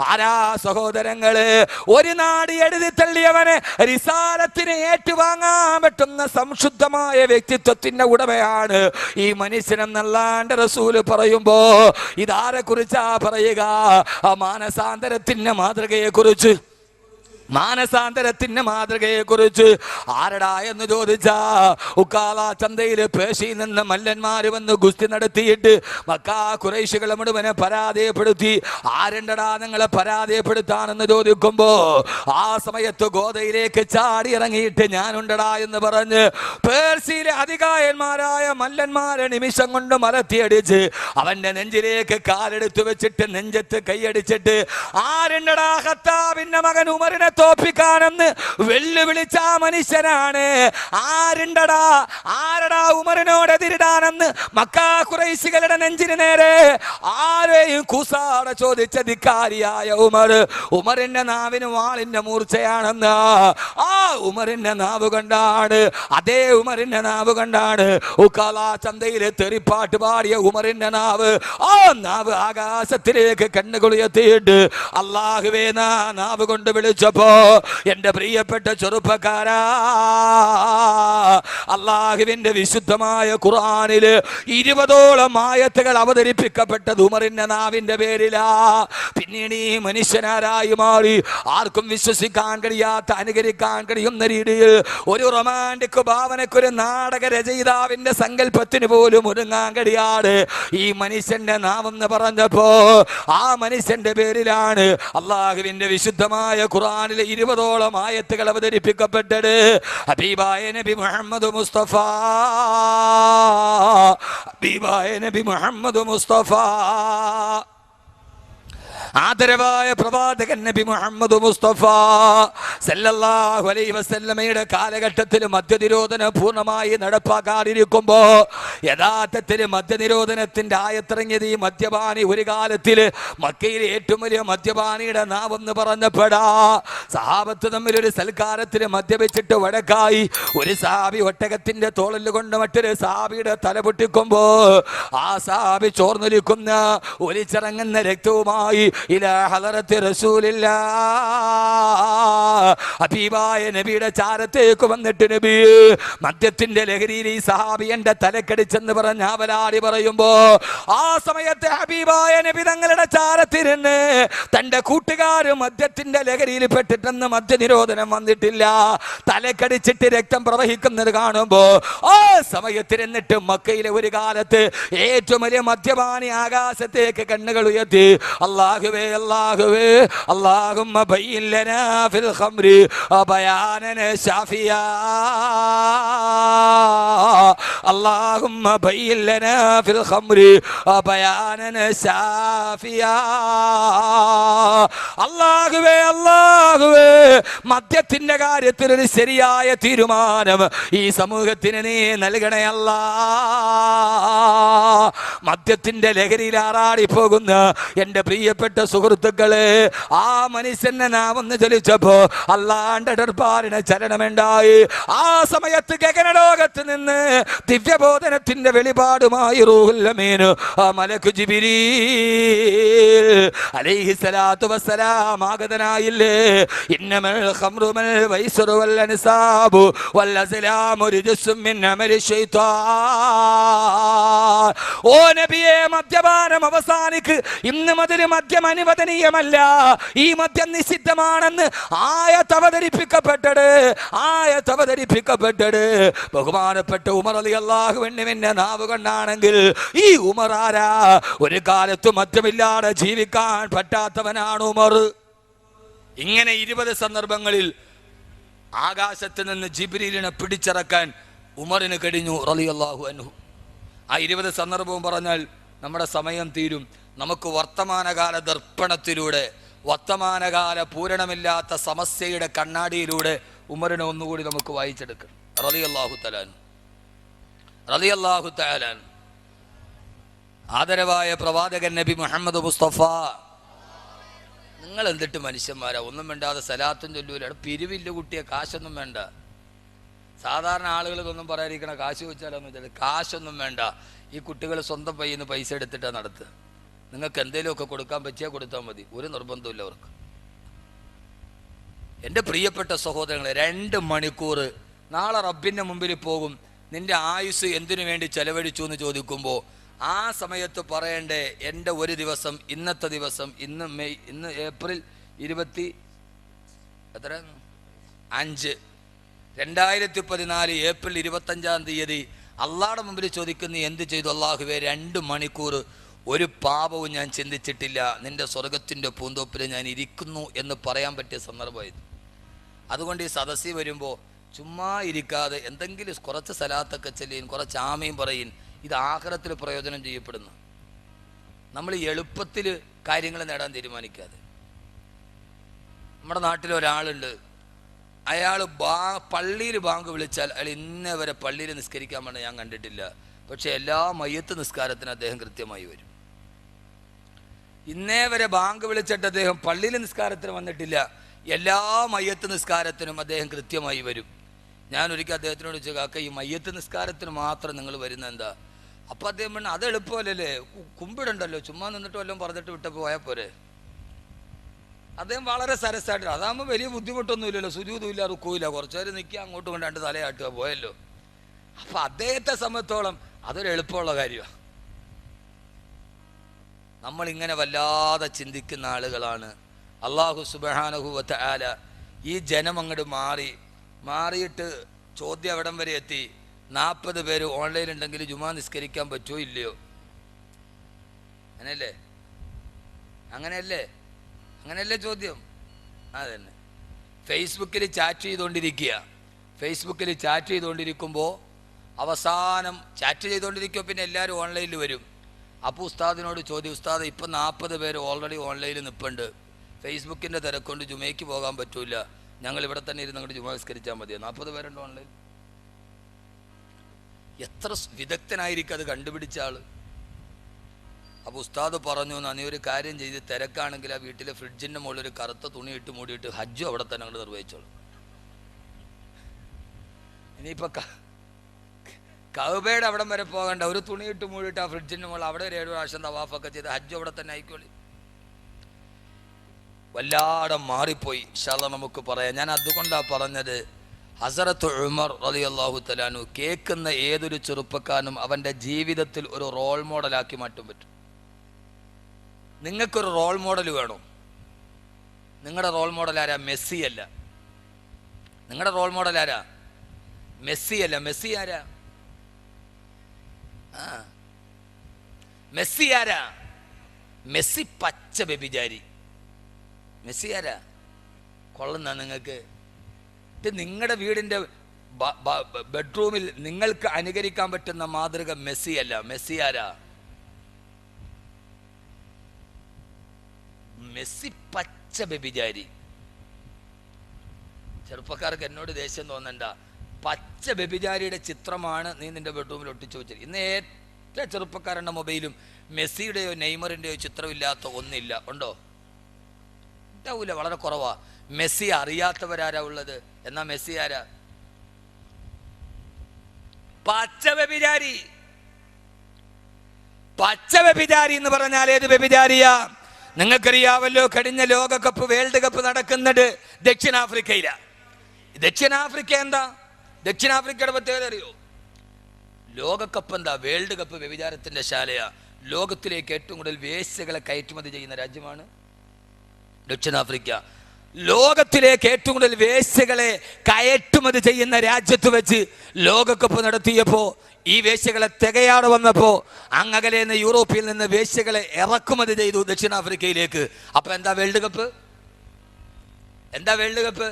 ആരാ സഹോദരങ്ങള്? ഒരു നാട് എഴുതി തള്ളിയവനെ റിസാലത്തിനെ ഏറ്റുവാങ്ങാൻ പറ്റുന്ന സംശുദ്ധമായ വ്യക്തിത്വത്തിന്റെ ഉടമയാണ് ഈ മനുഷ്യനെന്നല്ലാണ്ട് റസൂല് പറയുമ്പോ ഇതാരെ കുറിച്ചാ പറയുക? മാനസാന്തരത്തിന്റെ മാതൃകയെ കുറിച്ച്. മാനസാന്തരത്തിന്റെ മാതൃകയെ കുറിച്ച് ആരടാ എന്ന് ചോദിച്ചാ, ഉക്കാല ചന്തയിൽ പേശിയിൽ നിന്ന് മല്ലന്മാര് വന്ന് ഗുസ്തി നടത്തിയിട്ട് മക്കാ ഖുറൈശികളെ മുഴുവനെ പരാജയപ്പെടുത്തി. ആരുണ്ടടാ നിങ്ങളെ പരാജയപ്പെടുത്താനെന്ന് ചോദിക്കുമ്പോ ആ സമയത്ത് ഗോതയിലേക്ക് ചാടി ഇറങ്ങിയിട്ട് ഞാനുണ്ടടാ എന്ന് പറഞ്ഞ് പേർസിയിലെ അധികായന്മാരായ മല്ലന്മാരെ നിമിഷം കൊണ്ട് മലത്തിയടിച്ച് അവന്റെ നെഞ്ചിലേക്ക് കാലെടുത്തു വെച്ചിട്ട് നെഞ്ചത്ത് കൈയടിച്ചിട്ട് ആരുണ്ടടാ ഖത്താബിന്റെ മകൻ ഉമറിനെ തോപ്പിക്കാനെന്ന് വെല്ലുവിളിച്ച മനുഷ്യനാണ്. ആരടാ ഉമറിനോട് എതിരിടാനെന്ന് മക്കാ ഖുറൈശികളുടെ നെഞ്ചിന് നേരെ ആരെയും കൂസാടെ ചോദിച്ച ധിക്കാരിയായ ഉമറിന്റെ നാവിന് വാളിന്റെ മൂർച്ചയാണെന്ന്. ആ ഉമറിന്റെ നാവ് കൊണ്ടാണ്, അതേ ഉമറിന്റെ നാവ് കൊണ്ടാണ് ഉക്കാല ചന്തയിലെ തെറിപ്പാട്ട് പാടിയ ഉമറിന്റെ നാവ്. ആ നാവ് ആകാശത്തിലേക്ക് കണ്ണുകുളിയെത്തിയിട്ട് അല്ലാഹുവേ നാവ് കൊണ്ട് വിളിച്ചപ്പോ എന്റെ പ്രിയപ്പെട്ട ചെറുപ്പക്കാരാ, അല്ലാഹുവിന്റെ വിശുദ്ധമായ ഖുർആനില് 20ഓളം ആയത്തുകൾ അവതരിപ്പിക്കപ്പെട്ടത് ഉമറിന്റെ നാവിന്റെ പേരിലാ. പിന്നീട് ഈ മനുഷ്യനാരായി മാറി ആർക്കും വിശ്വസിക്കാൻ കഴിയാത്ത, അനുകരിക്കാൻ കഴിയുന്ന രീതിയിൽ ഒരു റൊമാൻറ്റിക് ഭാവനക്കൊരു നാടക രചയിതാവിന്റെ സങ്കല്പത്തിന് പോലും ഒരുങ്ങാൻ കഴിയാതെ ഈ മനുഷ്യന്റെ നാവെന്ന് പറഞ്ഞപ്പോ ആ മനുഷ്യന്റെ പേരിലാണ് അല്ലാഹുവിന്റെ വിശുദ്ധമായ ഖുർആനിൽ 20ഓളം ആയത്തുകൾ അവതരിപ്പിക്കപ്പെട്ടത്. ഹബീബായ നബി മുഹമ്മദ് മുസ്തഫ, ഹബീബായ നബി മുഹമ്മദ് മുസ്തഫ, ആദരവായ പ്രവാചകൻ നബി മുഹമ്മദ് മുസ്തഫ സല്ലല്ലാഹു അലൈഹി വസല്ലമയുടെ കാലഘട്ടത്തിൽ മദ്യനിരോധനം പൂർണ്ണമായി നടപ്പാക്കാതിരിക്കുമ്പോ യഥാർത്ഥത്തിൽ മദ്യനിരോധനത്തിന്റെ ആയത്തിറങ്ങിയത് ഈ മദ്യപാനി ഒരു കാലത്തിൽ മക്കയിലെ ഏറ്റവും വലിയ മദ്യപാനിയുടെ നാവെന്ന് പറഞ്ഞപ്പെടാ. സഹാബത്ത് തമ്മിൽ ഒരു സൽക്കാരത്തിൽ മദ്യപിച്ചിട്ട് വഴക്കായി. ഒരു സഹാബി ഒട്ടകത്തിന്റെ തോളിൽ കൊണ്ട് മറ്റൊരു സഹാബിയുടെ തല പൊട്ടിക്കുമ്പോ ആ സഹാബി ചോർന്നൊലിക്കുന്ന ഒലിച്ചിറങ്ങുന്ന രക്തവുമായി ഇലാ ഹളറത്തി റസൂലില്ലാ, ഹബീബായ നബിയുടെ ചാരത്തേക്ക് വന്നിട്ട് നബി മദ്യത്തിന്റെ ലഹരിയിൽ ഈ സഹാബി എന്റെ തലക്കടിച്ചെന്ന് പറഞ്ഞ അവലാടി പറയുമ്പോ ആ സമയത്ത് ഹബീബായ നബി തങ്ങളുടെ ചാരത്തിരുന്ന് തന്റെ കൂട്ടുകാര് മദ്യത്തിന്റെ ലഹരിയിൽ പെട്ടിട്ടെന്ന് മദ്യനിരോധനം വന്നിട്ടില്ല, തലക്കടിച്ചിട്ട് രക്തം പ്രവഹിക്കുന്നത് കാണുമ്പോ ആ സമയത്തിരുന്നിട്ട് മക്കയിലെ ഒരു കാലത്ത് ഏറ്റവും വലിയ മദ്യപാനി ആകാശത്തേക്ക് കണ്ണുകൾ ഉയർത്തി അല്ലാഹുവേ അല്ലാഹുവേ അല്ലാഹുമ്മ ബയ്യിൻ ലനാ ഫിൽ ഖംരി ബയാനൻ ശാഫിയാ, അല്ലാഹുമ്മ ബയ്യിൻ ലനാ ഫിൽ ഖംരി ബയാനൻ ശാഫിയാ. അല്ലാഹുവേ അല്ലാഹുവേ മദ്യത്തിന്റെ കാര്യത്തിൽ ഒരു ശരിയായ തീരുമാനം ഈ സമൂഹത്തിന് നീ നൽകണേ അല്ലാ. മദ്യത്തിന്റെ ലഹരിയിൽ ആറാടി പോകുന്ന എന്റെ പ്രിയപ്പെട്ട സുഹൃത്തുക്കളെ, ആ മനുഷ്യനെ നാവൊന്ന് ചലിച്ചപ്പോ അല്ലാണ്ട് ദർബാറിന് ചലനമുണ്ടായി. ആ സമയത്ത് ഗഗനലോകത്ത് നിന്ന് ദിവ്യബോധനത്തിന്റെ വെളിപാടുമായി റൂഹുൽ അമീൻ മലക്ക് ജിബ്രീൽ അലൈഹിസ്സലാത്തു വസ്സലാം ആഗതനായില്ലേ. ഇന്നമൽ ഖംറു വൽ വൈസ്റു വൽ അൻസാബു വൽ അസ്ലാമു റിജ്സും മിൻ അമലി ശൈത്താൻ. ഓ നബിയെ, മദ്യപാനം അവസാനിക്ക്. ഇന്ന് മുതൽ മദ്യം അനുവദനീയമല്ല, ഈ മദ്യം നിഷിദ്ധമാണെന്ന് ആയത്ത് അവതരിപ്പിക്കപ്പെട്ടത് ബഹുമാനപ്പെട്ട ഉമർ റളിയല്ലാഹു അൻഹുവിന്റെ നാവ് കൊണ്ടാണെങ്കിൽ ഈ ഉമർ ആരാ? ഒരു കാലത്തും മദ്യമില്ലാതെ ജീവിക്കാൻ പറ്റാത്തവനാണ് ഉമർ. ഇങ്ങനെ 20 സന്ദർഭങ്ങളിൽ ആകാശത്ത് നിന്ന് ജിബ്രീലിനെ പിടിച്ചിറക്കാൻ ഉമറിന് കഴിഞ്ഞു റളിയല്ലാഹു അൻഹു. ആ 20 സന്ദർഭവും പറഞ്ഞാൽ നമ്മുടെ സമയം തീരും. നമുക്ക് വർത്തമാനകാല ദർപ്പണത്തിലൂടെ, വർത്തമാനകാല പൂരണമില്ലാത്ത സമസ്യയുടെ കണ്ണാടിയിലൂടെ ഉമറിനെ ഒന്നുകൂടി നമുക്ക് വായിച്ചെടുക്കണം. റളിയല്ലാഹു തആല അൻഹു. ആദരവായ പ്രവാചകൻ നബി മുഹമ്മദ് മുസ്തഫ, നിങ്ങൾ എന്തിട്ട് മനുഷ്യന്മാരാ, ഒന്നും വേണ്ടാതെ സലാത്തും ചൊല്ലൂല, പിരിവില്ല കുട്ടിയെ, കാശൊന്നും വേണ്ട. സാധാരണ ആളുകൾക്കൊന്നും പറയാതിരിക്കണ, കാശ് വെച്ചാലൊന്നും വെച്ചാൽ കാശൊന്നും വേണ്ട. ഈ കുട്ടികൾ സ്വന്തം പയ്യിൽ നിന്ന് പൈസ എടുത്തിട്ടാണ് നടത്തുക. നിങ്ങൾക്ക് എന്തെങ്കിലുമൊക്കെ കൊടുക്കാൻ പറ്റിയാൽ കൊടുത്താൽ മതി, ഒരു നിർബന്ധമില്ല അവർക്ക്. എൻ്റെ പ്രിയപ്പെട്ട സഹോദരങ്ങളെ, 2 മണിക്കൂർ നാളെ റബ്ബിൻ്റെ മുമ്പിൽ പോകും. നിന്റെ ആയുസ് എന്തിനു വേണ്ടി ചെലവഴിച്ചു എന്ന് ചോദിക്കുമ്പോൾ ആ സമയത്ത് പറയണ്ടേ, എൻ്റെ ഒരു ദിവസം, ഇന്നത്തെ ദിവസം, ഇന്ന് ഏപ്രിൽ 25, 2014 ഏപ്രിൽ 25-ാം തീയതി അള്ളാഹുടെ മുമ്പിൽ ചോദിക്കുന്ന എന്ത് ചെയ്തു? അള്ളാഹുവേ, 2 മണിക്കൂർ ഒരു പാപവും ഞാൻ ചിന്തിച്ചിട്ടില്ല, നിന്റെ സ്വർഗത്തിൻ്റെ പൂന്തോപ്പിൽ ഞാൻ ഇരിക്കുന്നു എന്ന് പറയാൻ പറ്റിയ സന്ദർഭമായിരുന്നു. അതുകൊണ്ട് ഈ സദസ്സിൽ വരുമ്പോൾ ചുമ്മാ ഇരിക്കാതെ എന്തെങ്കിലും കുറച്ച് സലാത്തൊക്കെ ചെല്ലിയും കുറച്ച് ആമയും പറയും. ഇത് ആഖിറത്തിൽ പ്രയോജനം ചെയ്യപ്പെടുന്നു. നമ്മൾ എളുപ്പത്തിൽ കാര്യങ്ങൾ നേടാൻ തീരുമാനിക്കാതെ. നമ്മുടെ നാട്ടിൽ ഒരാളുണ്ട്, അയാൾ പള്ളിയിൽ ബാങ്ക് വിളിച്ചാൽ അയാൾ ഇന്നേ വരെ പള്ളിയിൽ നിസ്കരിക്കാൻ വേണ്ടി ഞാൻ കണ്ടിട്ടില്ല. പക്ഷെ എല്ലാ മയ്യത്ത് നിസ്കാരത്തിനും അദ്ദേഹം കൃത്യമായി വരും. ഇന്നേ വരെ ബാങ്ക് വിളിച്ചിട്ട് അദ്ദേഹം പള്ളിയിൽ നിസ്കാരത്തിന് വന്നിട്ടില്ല. എല്ലാ മയ്യത്ത് നിസ്കാരത്തിനും അദ്ദേഹം കൃത്യമായി വരും. ഞാൻ ഒരിക്കൽ അദ്ദേഹത്തിനോട് ചോദിച്ചു, കാക്ക, ഈ മയ്യത്ത് നിസ്കാരത്തിന് മാത്രം നിങ്ങൾ വരുന്ന എന്താ? അപ്പം അദ്ദേഹം പറഞ്ഞു, അത് എളുപ്പമല്ലല്ലേ, കുമ്പിടണ്ടല്ലോ, ചുമ്മാ നിന്നിട്ട് വല്ലതും പറഞ്ഞിട്ട് വിട്ടപ്പോൾ പോയാൽ പോരെ. അദ്ദേഹം വളരെ സരസായിട്ട്, അതാകുമ്പോൾ വലിയ ബുദ്ധിമുട്ടൊന്നുമില്ലല്ലോ, സുജൂദുമില്ല, റുക്കൂയില്ല, കുറച്ചു നേരം നിൽക്കുക, അങ്ങോട്ടും കൊണ്ടാണ്ട് തലയാട്ടുക, പോയല്ലോ. അപ്പം അദ്ദേഹത്തെ സംബന്ധിച്ചോളം അതൊരു എളുപ്പമുള്ള കാര്യമാണ്. നമ്മളിങ്ങനെ വല്ലാതെ ചിന്തിക്കുന്ന ആളുകളാണ്. അല്ലാഹു സുബ്ഹാനഹു വ തആല ഈ ജനം അങ്ങോട്ട് മാറിയിട്ട് ചോദ്യം എവിടം വരെ എത്തി? 40 പേര് ഓൺലൈൻ ഉണ്ടെങ്കിൽ ജുമാ നിസ്കരിക്കാൻ പറ്റുമോ ഇല്ലയോ? അങ്ങനെയല്ലേ ചോദ്യം? അതന്നെ. ഫേസ്ബുക്കിൽ ചാറ്റ് ചെയ്തുകൊണ്ടിരിക്കുമ്പോൾ അവസാനം ചാറ്റ് ചെയ്തുകൊണ്ടിരിക്കുമ്പോൾ പിന്നെ എല്ലാവരും ഓൺലൈനിൽ വരും. അപ്പോൾ ഉസ്താദിനോട് ചോദ്യം, ഉസ്താദ്, ഇപ്പം 40 പേര് ഓൾറെഡി ഓൺലൈനിൽ നിൽപ്പുണ്ട്, ഫേസ്ബുക്കിൻ്റെ തിരക്കൊണ്ട് ജുമയ്ക്ക് പോകാൻ പറ്റൂല, ഞങ്ങൾ ഇവിടെ തന്നെ ഇരുന്ന് അങ്ങോട്ട് ജുമാ നിസ്കരിച്ചാൽ മതിയോ? 40 പേരുണ്ട് ഓൺലൈൻ. എത്ര വിദഗ്ധനായിരിക്കും അത് കണ്ടുപിടിച്ച ആള്. അപ്പോൾ ഉസ്താദ് പറഞ്ഞു, നീ ഒരു കാര്യം ചെയ്ത്, തിരക്കാണെങ്കിൽ ആ വീട്ടിലെ ഫ്രിഡ്ജിൻ്റെ മുകളിൽ ഒരു കറുത്ത തുണി ഇട്ട് മൂടിയിട്ട് ഹജ്ജും അവിടെ തന്നെ അങ്ങോട്ട് നിർവഹിച്ചോളൂ. ഇനിയിപ്പോൾ കഅബയുടെ അവിടം വരെ പോകണ്ട, ഒരു തുണി ഇട്ട് മൂടിയിട്ട് ആ ഫ്രിഡ്ജിൻ്റെ മുകളിൽ അവിടെ ഒരു 7 പ്രാവശ്യം തവാഫൊക്കെ ചെയ്ത് ഹജ്ജും അവിടെ തന്നെ ആയിക്കോളി. വല്ലാതെ മാറിപ്പോയി. ഇൻഷാ അല്ലാഹ് നമുക്ക് പറയാം. ഞാൻ അതുകൊണ്ടാണ് പറഞ്ഞത്, ഹസരത്ത് ഉമർ റളിയല്ലാഹു തആല അൻഹു കേൾക്കുന്ന ഏതൊരു ചെറുപ്പക്കാരനും അവൻ്റെ ജീവിതത്തിൽ ഒരു റോൾ മോഡലാക്കി മാറ്റാൻ പറ്റും. നിങ്ങൾക്കൊരു റോൾ മോഡൽ വേണോ? നിങ്ങളുടെ റോൾ മോഡൽ ആരാ? മെസ്സിയല്ല. നിങ്ങളുടെ റോൾ മോഡൽ ആരാ? മെസ്സിയല്ല. മെസ്സി ആരാ? മെസ്സി ആരാ? മെസ്സി പച്ച വ്യഭിചാരി. മെസ്സി ആരാ? കൊള്ളുന്ന നിങ്ങൾക്ക് ഇത് നിങ്ങളുടെ വീടിൻ്റെ ബെഡ്റൂമിൽ നിങ്ങൾക്ക് അനുകരിക്കാൻ പറ്റുന്ന മാതൃക മെസ്സിയല്ല. മെസ്സി ആരാ? മെസ്സി പച്ച വ്യഭിചാരി. ചെറുപ്പക്കാർക്ക് എന്നോട് ദേഷ്യം തോന്നണ്ട. പച്ച വ്യഭിചാരിയുടെ ചിത്രമാണ് നീ നിന്റെ ബെഡ്റൂമിൽ ഒട്ടിച്ചു വെച്ചത്. ഇന്ന് ഏറ്റവും ചെറുപ്പക്കാരുടെ മൊബൈലും മെസ്സിയുടെയോ നെയ്മറിൻ്റെയോ ചിത്രമില്ലാത്ത ഒന്നില്ല. ഉണ്ടോ? ഉണ്ടാവൂല, വളരെ കുറവാ. മെസ്സി അറിയാത്തവരാരാ ഉള്ളത്? എന്നാ മെസ്സി ആരാ? പച്ച വ്യഭിചാരി. പച്ച വ്യഭിചാരി എന്ന് പറഞ്ഞാൽ ഏത് വ്യഭിചാരിയാ? നിങ്ങൾക്കറിയാവല്ലോ, കഴിഞ്ഞ ലോകകപ്പ്, വേൾഡ് കപ്പ് നടക്കുന്നത് ദക്ഷിണാഫ്രിക്കയിലാണ്. ദക്ഷിണാഫ്രിക്ക എന്താ? ദക്ഷിണാഫ്രിക്കയുടെ പ്രത്യേകത അറിയോ? ലോകകപ്പ് എന്താ? വേൾഡ് കപ്പ് വ്യഭിചാരത്തിന്റെ ശാലയാ. ലോകത്തിലേക്ക് ഏറ്റവും കൂടുതൽ വേശ്യകളെ കയറ്റുമതി ചെയ്യുന്ന രാജ്യമാണ് ദക്ഷിണാഫ്രിക്ക. ലോകത്തിലേക്ക് ഏറ്റവും കൂടുതൽ വേശ്യകളെ കയറ്റുമതി ചെയ്യുന്ന രാജ്യത്ത് വെച്ച് ലോകകപ്പ് നടത്തിയപ്പോൾ ഈ വേശ്യകളെ തികയാതെ വന്നപ്പോൾ അങ്ങകലെ നിന്ന് യൂറോപ്പിൽ നിന്ന് വേശ്യകളെ ഇറക്കുമതി ചെയ്തു ദക്ഷിണാഫ്രിക്കയിലേക്ക്. അപ്പൊ എന്താ വേൾഡ് കപ്പ്? എന്താ വേൾഡ് കപ്പ്?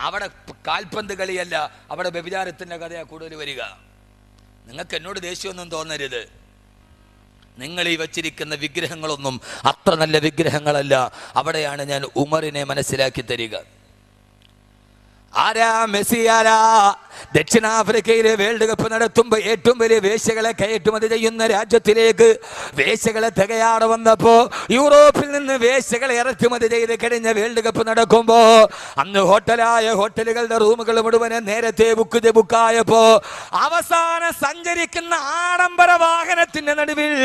അവിടെ കാൽപന്ത് കളിയല്ല, അവിടെ വ്യഭിചാരത്തിന്റെ കഥയാണ് കൂടുതൽ വരിക. നിങ്ങൾക്ക് എന്നോട് ദേഷ്യമൊന്നും തോന്നരുത്. നിങ്ങൾ ഈ വച്ചിരിക്കുന്ന വിഗ്രഹങ്ങളൊന്നും അത്ര നല്ല വിഗ്രഹങ്ങളല്ല. അവിടെയാണ് ഞാൻ ഉമറിനെ മനസ്സിലാക്കി തരിക. ആരാ? മെസ്സി. ആരാ? ദക്ഷിണാഫ്രിക്കയിലെ വേൾഡ് കപ്പ് നടത്തുമ്പോൾ ഏറ്റവും വലിയ വേശ്യകളെ കയറ്റുമതി ചെയ്യുന്ന രാജ്യത്തിലേക്ക് വേശ്യകളെ തികയാതെ വന്നപ്പോ യൂറോപ്പിൽ നിന്ന് വേശ്യകളെ ഇറക്കുമതി ചെയ്ത് കഴിഞ്ഞ വേൾഡ് കപ്പ് നടക്കുമ്പോ അന്ന് ഹോട്ടലുകളുടെ റൂമുകൾ മുഴുവനും നേരത്തെ ബുക്കായപ്പോ അവസാനം സഞ്ചരിക്കുന്ന ആഡംബര വാഹനത്തിന്റെ നടുവിൽ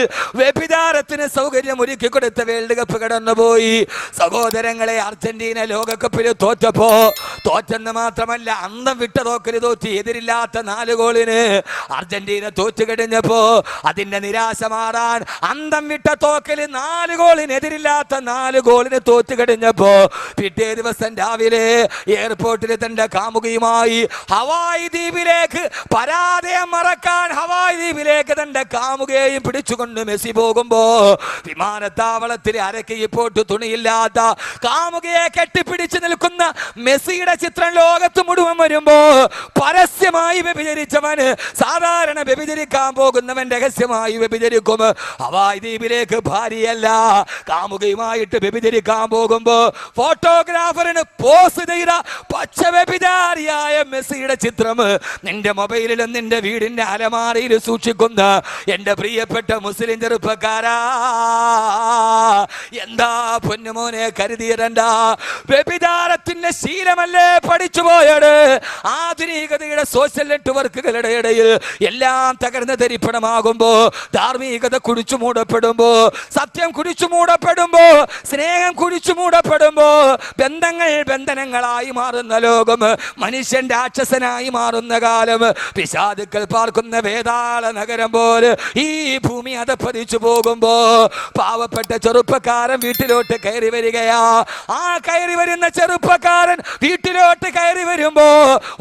വ്യഭിചാരത്തിന് സൗകര്യം ഒരുക്കി കൊടുത്ത വേൾഡ് കപ്പ് കടന്നുപോയി. സഹോദരങ്ങളെ, അർജന്റീന ലോകകപ്പിൽ തോറ്റെന്ന് മാത്രമല്ല, അന്തം വിട്ട തോറ്റ് എതിരില്ലാത്ത 4 ഗോളിന് അർജന്റീന തോറ്റു കഴിഞ്ഞപ്പോ അതിന്റെ നിരാശ മാറാൻ അന്തം വിട്ട തോക്കല് 4 ഗോളിന് എതിരില്ലാത്ത 4 ഗോളിന് തോറ്റു കഴിഞ്ഞപ്പോ പിറ്റേ ദിവസം രാവിലെ എയർപോർട്ടിൽ തന്റെ കാമുകിയുമായി ഹവായ് ദ്വീപിലേക്ക് പരാജയം മറക്കാൻ ഹവായ് ദ്വീപിലേക്ക് തന്റെ കാമുകയെയും പിടിച്ചുകൊണ്ട് മെസ്സി പോകുമ്പോ വിമാനത്താവളത്തിൽ അരക്കൈപ്പോട്ട് തുണിയില്ലാത്ത കാമുകയെ കെട്ടിപ്പിടിച്ചു നിൽക്കുന്ന മെസ്സിയുടെ ചിത്രം ലോകത്ത് മുഴുവൻ വരുമ്പോ പരസ്യമായി വ്യഭിചരിച്ചവന് സാധാരണ വ്യഭിചരിക്കാൻ പോകുന്നവൻ രഹസ്യമായി വ്യഭിചരിക്കും. ഹവായ് ദ്വീപിലേക്ക് ഭാര്യയല്ല കാമുകയുമായിട്ട് വ്യഭിചരിക്കാൻ പോകുമ്പോ ഫോട്ടോഗ്രാഫറിന് പോസ്റ്റ് ചെയ്ത പച്ച വ്യഭിചാരിയായ മെസ്സിയുടെ ചിത്രം നിന്റെ മൊബൈലിലും നിന്റെ വീടിന്റെ അലമാരയിൽ സൂക്ഷിക്കുന്ന എന്റെ പ്രിയപ്പെട്ട മുസ്ലിം ചെറുപ്പക്കാരാ, എന്താ പൊന്നുമോനെ കരുതിയതെന്താ? വ്യഭിചാരത്തിന്റെ ശീലമല്ലേ പഠിച്ചു പോയത്? ആധുനികതയുടെ സോഷ്യൽ നെറ്റ്വർക്കുകളുടെ ഇടയിൽ എല്ലാം തകർന്ന് തരിപ്പണമാകുമ്പോ, ധാർമ്മികത കുടിച്ചു മൂടപ്പെടുമ്പോ, സത്യം കുടിച്ചു മൂടപ്പെടുമ്പോ, സ്നേഹം കുടിച്ചു മൂടപ്പെടുമ്പോ, ബന്ധങ്ങൾ ബന്ധനങ്ങളായി മാറുന്ന ലോകം, മനുഷ്യൻ രാക്ഷസനായി മാറുന്ന കാലം, പിശാചുക്കൾ പാർക്കുന്ന വേതാള നഗരം പോലെ ഈ ഭൂമി അതപ്പതിച്ചു പോകുമ്പോ പാവപ്പെട്ട ചെറുപ്പക്കാരൻ വീട്ടിലോട്ട് കയറി വരികയാ. ആ കയറി വരുന്ന ചെറുപ്പക്കാരൻ വീട്ടിലോട്ട് കയറി വരുമ്പോ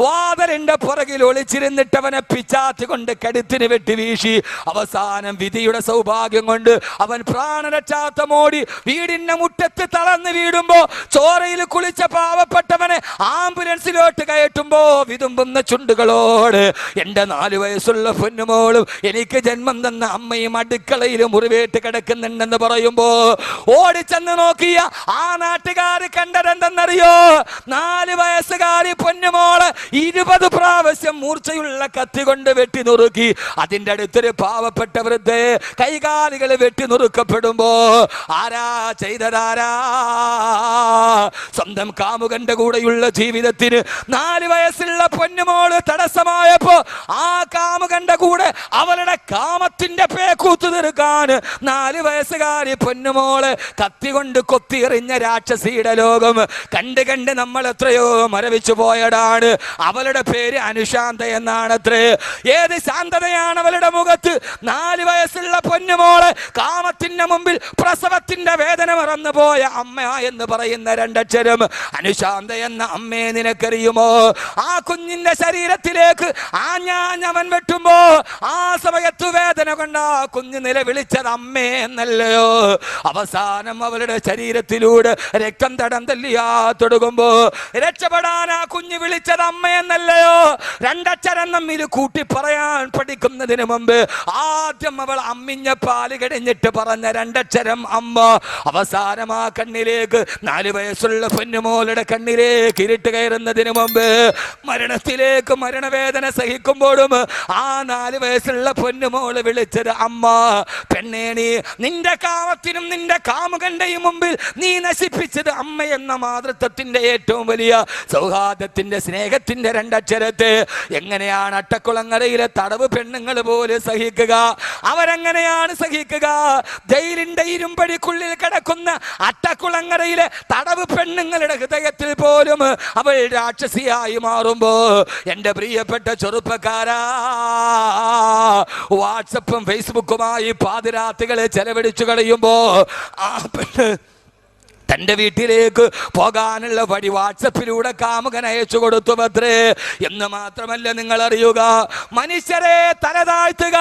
വാതിലിന്റെ പുറകിൽ ഒളിച്ചിരുന്നിട്ടവനെ പിച്ചാത്തി കൊണ്ട് കഴുത്തിന് വെട്ടി വീശി അവസാനം വിധിയുടെ സൗഭാഗ്യം കൊണ്ട് അവൻ പ്രാണരക്ഷാത്തമോടി വീടിന്റെ മുറ്റത്ത് തളർന്ന് വീടുമ്പോ ചോരയിൽ കുളിച്ച പാവപ്പെട്ടവനെ ആംബുലൻസിലോട്ട് കയറ്റുമ്പോ വിതുമ്പുന്ന ചുണ്ടുകളോട് എന്റെ 4 വയസ്സുള്ള പൊന്നുമോളും എനിക്ക് ജന്മം തന്ന അമ്മയും അടുക്കളയിൽ മുറിവേറ്റ് കിടക്കുന്നുണ്ടെന്ന് പറയുമ്പോ ഓടിച്ചെന്ന് നോക്കിയ ആ നാട്ടുകാർ കണ്ടതെന്തെന്നറിയോ? 4 വയസ്സുകാരി പൊന്നുമോള് 20 പ്രാവശ്യം മൂർച്ചയുള്ള കത്തി കൊണ്ട് വെട്ടി നുറുക്കി. അതിന്റെ അടുത്തൊരു പാവപ്പെട്ട വൃദ്ധയെ കൈകാലുകൾ വെട്ടി നുറുക്കപ്പെടുമ്പോ ആരാ ചെയ്തതാരാ? സ്വന്തം കാമുകന്റെ കൂടെയുള്ള ജീവിതത്തിന് 4 വയസ്സുള്ള പൊന്നുമോള് തടസ്സമായപ്പോ ആ കാമുകന്റെ കൂടെ അവളുടെ കാമത്തിന്റെ പേക്കൂത്തു തീർക്കാൻ 4 വയസ്സുകാരി പൊന്നുമോള് കത്തി കൊണ്ട് കൊത്തിയെറിഞ്ഞ രാക്ഷസിയുടെ ലോകം കണ്ട് കണ്ട് നമ്മൾ എത്രയോ മരവിച്ചു പോയതാണ്. അവളുടെ പേര് അനുശാന്ത എന്നാണത്രേ. ഏത് ശാന്തതയാണ് അവളുടെ മുഖത്ത്! 4 വയസ്സുള്ള പൊന്നുമോള് കാമത്തിന്റെ മുമ്പിൽ പ്രസവത്തിന്റെ വേദന മറന്നു പോയ അമ്മ എന്ന് പറയുന്ന 2 അക്ഷരം അനുശാന്ത എന്ന അമ്മയെ നിനക്കറിയുമോ? ആ കുഞ്ഞിന്റെ ശരീരത്തിലേക്ക് ആഞ്ഞാഞ്ഞവൻ വെട്ടുമ്പോ ആ സമയത്തു വേദന കൊണ്ട് ആ കുഞ്ഞ് നിലവിളിച്ചത് അമ്മേ എന്നല്ലയോ? അവസാനം അവളുടെ ശരീരത്തിലൂടെ രക്തം തടം തല്ലിയാ തൊടുകുമ്പോ രക്ഷപ്പെടാൻ ആ കുഞ്ഞ് വിളിച്ചത് അമ്മ എന്നല്ലയോ? 2 അക്ഷരം തമ്മിൽ കൂട്ടി പറയാൻ പഠിക്കുന്നതിന് മുമ്പ് ആദ്യം അവൾ അമ്മിഞ്ഞ പാല് കഴിഞ്ഞിട്ട് പറഞ്ഞ 2 അക്ഷരം അമ്മ. അവസാനം ആ കണ്ണിലേക്ക് 4 വയസ്സുള്ള പൊന്നുമോളുടെ കണ്ണിലേക്ക് ഇരുട്ട് കയറുന്നതിന് മുമ്പ് മരണത്തിലേക്ക് മരണവേദന സഹിക്കുമ്പോഴും ആ 4 വയസ്സുള്ള പൊന്നുമോള് വിളിച്ചത് അമ്മ. പെണ്ണേ, നീ നിന്റെ കാമത്തിനും നിന്റെ കാമുകന്റെയും മുമ്പിൽ നീ നശിപ്പിച്ചത് അമ്മ എന്ന മാതൃത്വത്തിന്റെ ഏറ്റവും വലിയ സൗഹാർദ്ദത്തിന്റെ സ്നേഹത്തിന്റെ 2 അക്ഷരം നേരത്തെ എങ്ങനെയാണ് അട്ടക്കുളങ്ങരയിലെ തടവ് പെണ്ണുങ്ങൾ പോലെ സഹിക്കുക? അവരെങ്ങനെയാണ് സഹിക്കുക? ജയിലിന്റെ ഇരുമ്പടിക്കുള്ളിൽ കിടക്കുന്ന അട്ടക്കുളങ്ങരയിലെ തടവ് പെണ്ണുങ്ങളുടെ ഹൃദയത്തിൽ പോലും അവൾ രാക്ഷസിയായി മാറുമ്പോ എൻ്റെ പ്രിയപ്പെട്ട ചെറുപ്പക്കാരാ, വാട്സപ്പും ഫേസ്ബുക്കുമായി പാതിരാത്രികളെ ചെലവഴിച്ചു കളയുമ്പോ ആ പെണ്ണ് തൻ്റെ വീട്ടിലേക്ക് പോകാനുള്ള വഴി വാട്സപ്പിലൂടെ കാമുകൻ അയച്ചു കൊടുത്തുവത്രേ. എന്ന് മാത്രമല്ല, നിങ്ങൾ അറിയുക, മനുഷ്യരെ തലതാഴ്ത്തുക.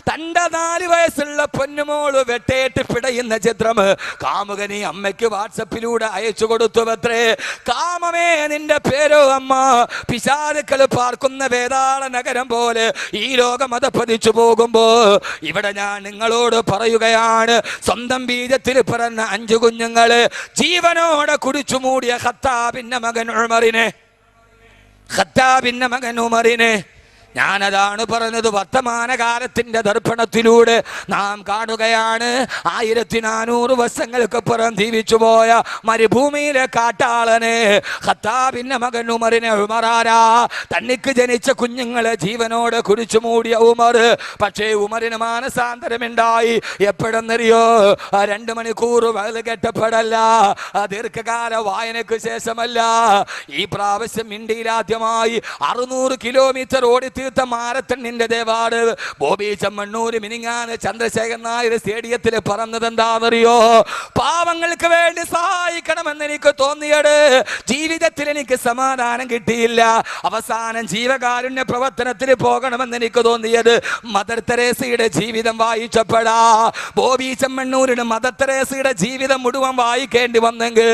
തൻ്റെ 4 വയസ്സുള്ള പൊന്നുമോള് വെട്ടേറ്റ് പിടയുന്ന ചിത്രം കാമുകനി അമ്മയ്ക്ക് വാട്സപ്പിലൂടെ അയച്ചു കൊടുത്തുവത്രേ. കാമമേ, നിന്റെ പേരോ അമ്മ. പിശാചുക്കൾ പാർക്കുന്ന വേതാള നഗരം പോലെ ഈ ലോകം അതപ്പതിച്ചു പോകുമ്പോ ഇവിടെ ഞാൻ നിങ്ങളോട് പറയുകയാണ്, സ്വന്തം ബീജത്തിൽ പിറന്ന 5 കുഞ്ഞുങ്ങള് ജീവനോടെ കുടിച്ചു മൂടിയ ഖത്താബിന്റെ മകൻ ഉമറിനെ ഞാനതാണ് പറഞ്ഞത്. വർത്തമാനകാലത്തിന്റെ ദർപ്പണത്തിലൂടെ നാം കാണുകയാണ് 1400 വർഷങ്ങൾക്കപ്പുറം ജീവിച്ചുപോയ മരുഭൂമിയിലെ കാട്ടാളനെ ഖത്താബിന്റെ മകൻ ഉമറിനെ. ഉമറാരാ? തന്നിക്ക് ജനിച്ച കുഞ്ഞുങ്ങളെ ജീവനോടെ കുടിച്ചു മൂടിയ ഉമർ. പക്ഷേ ഉമറിന് മാനസാന്തരമുണ്ടായി. എപ്പോഴെന്നറിയോ? 2 മണിക്കൂർ വയത് കെട്ടപ്പെടല്ല, ദീർഘകാല വായനയ്ക്ക് ശേഷമല്ല. ഈ പ്രാവശ്യം ഇന്ത്യയിലാദ്യമായി 600 കിലോമീറ്റർ ഓടി തീർത്ത മാരത്തണിന്റെ ദേവാട് ബോബി ചെമ്മണ്ണൂർ മിനിങ്ങാന് ചന്ദ്രശേഖരൻ നായർ സ്റ്റേഡിയത്തിൽ പറഞ്ഞത് എന്താണെന്നറിയോ? പാവങ്ങൾക്ക് വേണ്ടി സഹായിക്കണമെന്ന് എനിക്ക് തോന്നിയത്. ജീവിതത്തിൽ എനിക്ക് സമാധാനം കിട്ടിയില്ല. അവസാനം ജീവകാരുണ്യ പ്രവർത്തനത്തിൽ പോകണമെന്ന് എനിക്ക് തോന്നിയത് മദർ തെരേസയുടെ ജീവിതം വായിച്ചപ്പോഴാ. ബോബി ചെമ്മണ്ണൂരിന് മദർ തെരേസയുടെ ജീവിതം മുഴുവൻ വായിക്കേണ്ടി വന്നെങ്കിൽ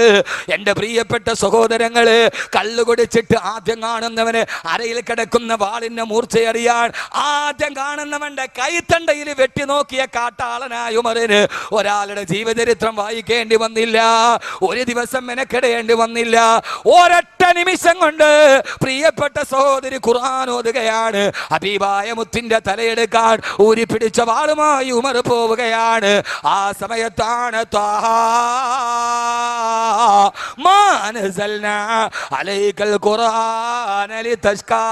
എൻ്റെ പ്രിയപ്പെട്ട സഹോദരങ്ങള്, കള്ളു കുടിച്ചിട്ട് ആദ്യം കാണുന്നവന് അരയിൽ കിടക്കുന്ന വാളിന്റെ മൂർച്ചയറിയാൻ ആദ്യം കാണുന്നവന്റെ കൈത്തണ്ടയിൽ വെട്ടി നോക്കിയ കാട്ടാളനായ ഉമറിന് ഒരാളുടെ ജീവചരിത്രം വായിക്കേണ്ടി വന്നില്ല. ഒരു ദിവസം മെനക്കെടേണ്ടി വന്നില്ല. ഒരൊറ്റ നിമിഷം കൊണ്ട് പ്രിയപ്പെട്ട സഹോദരി ഖുർആൻ ഓതുകയാണ്. ഹബീബായ മുത്തിന്റെ തലയെടുക്കാൻ ഊരി പിടിച്ച വാളുമായി ഉമർ പോവുകയാണ്. ആ സമയത്താണ് മാ നസൽനാ അലൈക്കൽ ഖുർആന ലിതശ്കാ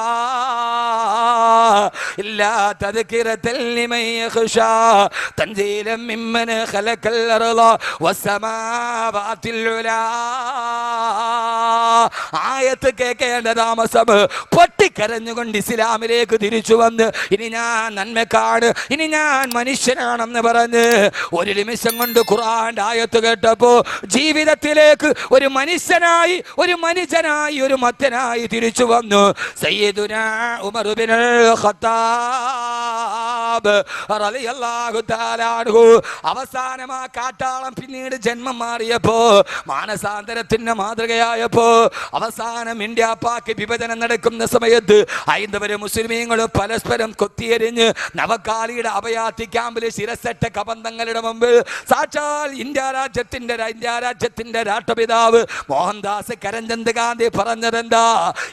ഇല്ലാ തദ്കിറതൻ ലിമൻ യഖ്ശാ തൻസീലൻ മിമ്മൻ ഖലഖൽ അർള വസ്സമാവാതിൽ ഉലാ. ആയത്ത് കേൾക്കേണ്ട താമസം പൊട്ടിക്കരഞ്ഞുകൊണ്ട് ഇസ്ലാമിലേക്ക് തിരിച്ചു വന്ന് ഇനി ഞാൻ നന്മക്കാണ്, ഇനി ഞാൻ മനുഷ്യനാണെന്ന് പറഞ്ഞ് ഒരു നിമിഷം കൊണ്ട് ഖുർആന്റെ ആയത്ത് കേട്ടപ്പോ ജീവിതത്തിലേക്ക് ഒരു മനുഷ്യനായി, ഒരു മനുഷ്യനായി, ഒരു മത്തനായി തിരിച്ചു വന്നു. സയ്യിദുനാ ഉമർ ഇബ്നുൽ ഖത്താബ് റളിയല്ലാഹു തആല അൻഹു. അവസാനം ആ കാട്ടാളം പിന്നീട് ജന്മം മാറിയപ്പോ, മാനസാന്തരത്തിന്റെ മാതൃകയായപ്പോ, അവസാനം ഇന്ത്യ പാക് വിഭജനം നടക്കുന്ന സമയത്ത് ഹൈന്ദവരും മുസ്ലിമീങ്ങളും പരസ്പരം കൊത്തിയെരിഞ്ഞ് നവകാലിയുടെ അഭയാർത്ഥി ക്യാമ്പിൽ ശിരസെട്ട കബന്ധങ്ങളുടെ മുമ്പിൽ സാക്ഷാൽ ഇന്ത്യ രാജ്യത്തിന്റെ രാഷ്ട്രപിതാവ് മോഹൻദാസ് കരംചന്ദ് ഗാന്ധി പറഞ്ഞതെന്താ?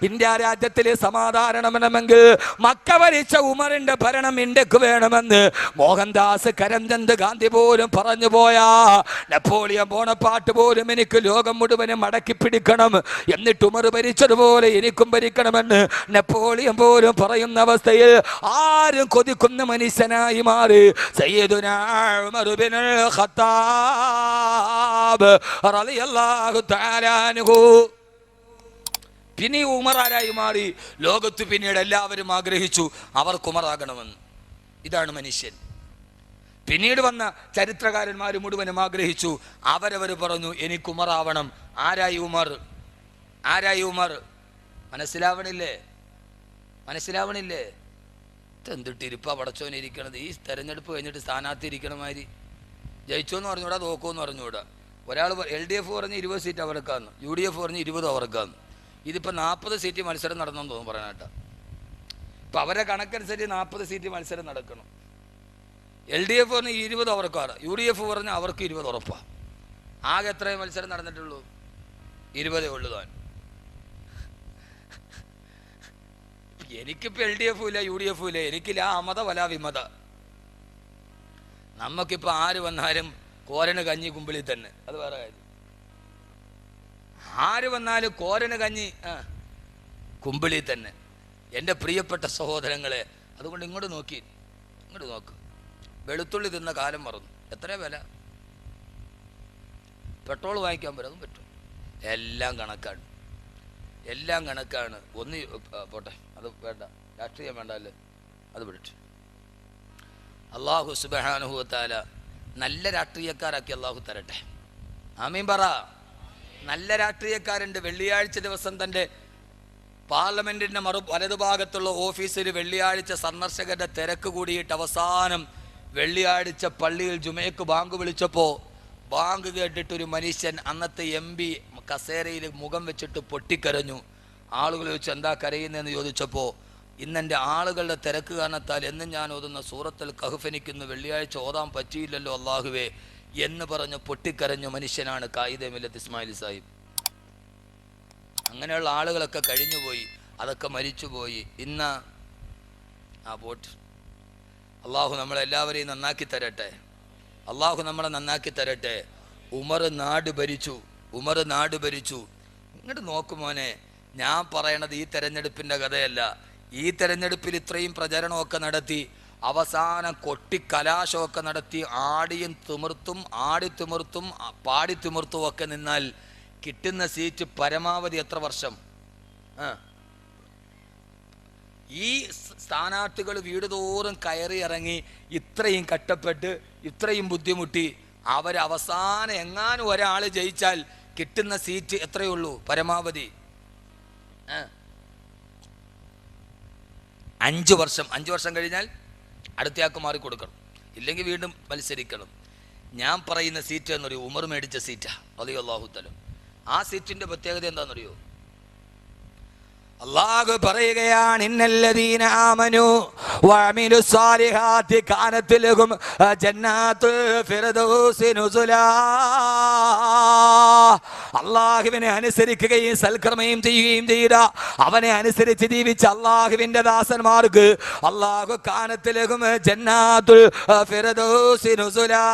ഇന്ത്യ രാജ്യത്തിലെ സമാധാനമെങ്കിൽ മക്ക ഭരിച്ച ഉമറിന്റെ ഭരണം ഇന്ത്യക്ക് വേണമെന്ന് മോഹൻദാസ് കരംചന്ദ് ഗാന്ധി പോലും പറഞ്ഞു പോയാ. നെപ്പോളിയൻ ബോണപ്പാർട്ട് പോലും എനിക്ക് ലോകം മുഴുവനും മടക്കി പിടിക്കണം, എന്നിട്ട് ഉമർ ഭരിച്ചതുപോലെ എനിക്കും ഭരിക്കണമെന്ന് നെപ്പോളിയൻ പോലും പറയുന്ന അവസ്ഥയിൽ ആരും കൊതിക്കുന്ന മനുഷ്യനായി മാറി സയ്യിദുനാ ഉമർ ഇബ്നുൽ ഖത്താബ് റളിയല്ലാഹു തആല അൻഹു. പിന്നെ ഉമർ ആരായി മാറി? ലോകത്ത് പിന്നീട് എല്ലാവരും ആഗ്രഹിച്ചു അവർക്ക് ഉമറാകണമെന്ന്. ഇതാണ് മനുഷ്യൻ. പിന്നീട് വന്ന ചരിത്രകാരന്മാർ മുഴുവനും ആഗ്രഹിച്ചു, അവരവർ പറഞ്ഞു എനിക്ക് ഉമറാവണം. ആരായി ഉമർ? ആരായി ഉമർ? മനസ്സിലാവണില്ലേ? എന്തിട്ടിരിപ്പ പടച്ചോനെ ഇരിക്കണത്? ഈ തെരഞ്ഞെടുപ്പ് കഴിഞ്ഞിട്ട് സ്ഥാനാർത്ഥി ഇരിക്കണമാതിരി ജയിച്ചോന്ന് പറഞ്ഞുകൂടാ, തോക്കുമെന്ന് പറഞ്ഞുകൂടാ. ഒരാൾ LDF പറഞ്ഞ് 20 സീറ്റ് അവർക്കാന്ന്, UDF പറഞ്ഞ് 20 അവർക്കാന്ന്. ഇതിപ്പോൾ 40 സീറ്റ് മത്സരം നടന്നെന്ന് തോന്നുന്നു പറയാനായിട്ടാ. ഇപ്പം അവരെ കണക്കനുസരിച്ച് 40 സീറ്റ് മത്സരം നടക്കണം. LDF പറഞ്ഞ് 20 അവർക്കാണ്, UDF പറഞ്ഞ് അവർക്ക് 20 ഉറപ്പാണ്. ആകെ എത്രയും മത്സരം നടന്നിട്ടുള്ളൂ? 20 ഉള്ളു താൻ. എനിക്കിപ്പോൾ LDF ഇല്ല, UDF ഇല്ല, എനിക്കില്ല അമത വല വിമത. നമുക്കിപ്പോൾ ആര് വന്നാലും കോരന് കഞ്ഞി കുമ്പിളി തന്നെ, അത് വേറെ കാര്യം. ആര് വന്നാലും കോരന് കഞ്ഞി കുമ്പിളി തന്നെ. എൻ്റെ പ്രിയപ്പെട്ട സഹോദരങ്ങളെ, അതുകൊണ്ട് ഇങ്ങോട്ട് നോക്കി, ഇങ്ങോട്ട് നോക്ക്. വെളുത്തുള്ളി തിന്ന കാലം മറന്നു. എത്ര വില? പെട്രോൾ വാങ്ങിക്കാൻ പറ്റും, അതും പറ്റും. എല്ലാം കണക്കാണ്, എല്ലാം കണക്കാണ്. ഒന്ന് പോട്ടെ, അത് വേണ്ട, രാഷ്ട്രീയം വേണ്ടല്ലേ, അത് വിളിച്ചു. അള്ളാഹു സുബ്ഹാനഹു വ തആല നല്ല രാഷ്ട്രീയക്കാരാക്കി അള്ളാഹു തരട്ടെ. ആമീൻ പറ. നല്ല രാഷ്ട്രീയക്കാരുണ്ട്. വെള്ളിയാഴ്ച ദിവസം തൻ്റെ പാർലമെൻറ്റിൻ്റെ വലതുഭാഗത്തുള്ള ഓഫീസിൽ വെള്ളിയാഴ്ച സന്ദർശകരുടെ തിരക്ക് കൂടിയിട്ട് അവസാനം വെള്ളിയാഴ്ച പള്ളിയിൽ ജുമയ്ക്ക് ബാങ്ക് വിളിച്ചപ്പോൾ ബാങ്ക് കേട്ടിട്ടൊരു മനുഷ്യൻ അന്നത്തെ MP കസേരയിൽ മുഖം വെച്ചിട്ട് പൊട്ടിക്കരഞ്ഞു. ആളുകൾ ചോദിച്ചു എന്താ കരയുന്നതെന്ന് ചോദിച്ചപ്പോൾ ഇന്നെൻ്റെ ആളുകളുടെ തിരക്ക് കാരണത്താൽ എന്നും ഞാൻ ഓതുന്ന സൂറത്തുൽ കഹ്ഫ് എനിക്കിന്ന് വെള്ളിയാഴ്ച ഓതാൻ പറ്റിയില്ലല്ലോ അള്ളാഹുവേ എന്ന് പറഞ്ഞ് പൊട്ടിക്കരഞ്ഞ മനുഷ്യനാണ് ഖായിദെ മില്ലത്ത് ഇസ്മായിൽ സാഹിബ്. അങ്ങനെയുള്ള ആളുകളൊക്കെ കഴിഞ്ഞുപോയി, അതൊക്കെ മരിച്ചുപോയി. ഇന്ന് ആ പോട്ട്. അള്ളാഹു നമ്മളെല്ലാവരെയും നന്നാക്കി തരട്ടെ, അള്ളാഹു നമ്മളെ നന്നാക്കി തരട്ടെ. ഉമർ നാട് ഭരിച്ചു, ഉമർ നാട് ഭരിച്ചു. ഇങ്ങോട്ട് നോക്കുമോനെ, ഞാൻ പറയണത് ഈ തെരഞ്ഞെടുപ്പിൻ്റെ കഥയല്ല. ഈ തെരഞ്ഞെടുപ്പിൽ ഇത്രയും പ്രചരണമൊക്കെ നടത്തി അവസാനം കൊട്ടിക്കലാശമൊക്കെ നടത്തി ആടിയും തിമിർത്തും ആടിത്തിമിർത്തും പാടിത്തിമിർത്തും ഒക്കെ നിന്നാൽ കിട്ടുന്ന സീറ്റ് പരമാവധി എത്ര വർഷം? ഈ സ്ഥാനാർത്ഥികൾ വീട് തോറും കയറി ഇറങ്ങി ഇത്രയും കഷ്ടപ്പെട്ട് ഇത്രയും ബുദ്ധിമുട്ടി അവരവസാനം എങ്ങാനും ഒരാൾ ജയിച്ചാൽ കിട്ടുന്ന സീറ്റ് എത്രയുള്ളൂ പരമാവധി? 5 വർഷം. 5 വർഷം കഴിഞ്ഞാൽ അടുത്തയാൾക്ക് മാറി കൊടുക്കണം, ഇല്ലെങ്കിൽ വീണ്ടും മത്സരിക്കണം. ഞാൻ പറയുന്ന സീറ്റ് എന്നറിയോ? ഉമർ മേടിച്ച സീറ്റാ റളിയല്ലാഹു തആല. ആ സീറ്റിന്റെ പ്രത്യേകത എന്താണെന്നറിയോ? അല്ലാഹു പറയുകയാണ്, ഇന്നല്ലദീന ആമനു വഅമിലു സ്വാലിഹാത്തി കാനത് ലഹും ജന്നാത്തുൽ ഫിർദൗസി നുസുലാ. അല്ലാഹുവിനെ അനുസരിക്കുകയും സൽക്കർമ്മയും ചെയ്യുകയും ചെയ്ത, അവനെ അനുസരിച്ച് ജീവിച്ച അല്ലാഹുവിന്റെ ദാസന്മാർക്ക് അല്ലാഹു കാനത് ലഹും ജന്നാത്തുൽ ഫിർദൗസി നുസുലാ.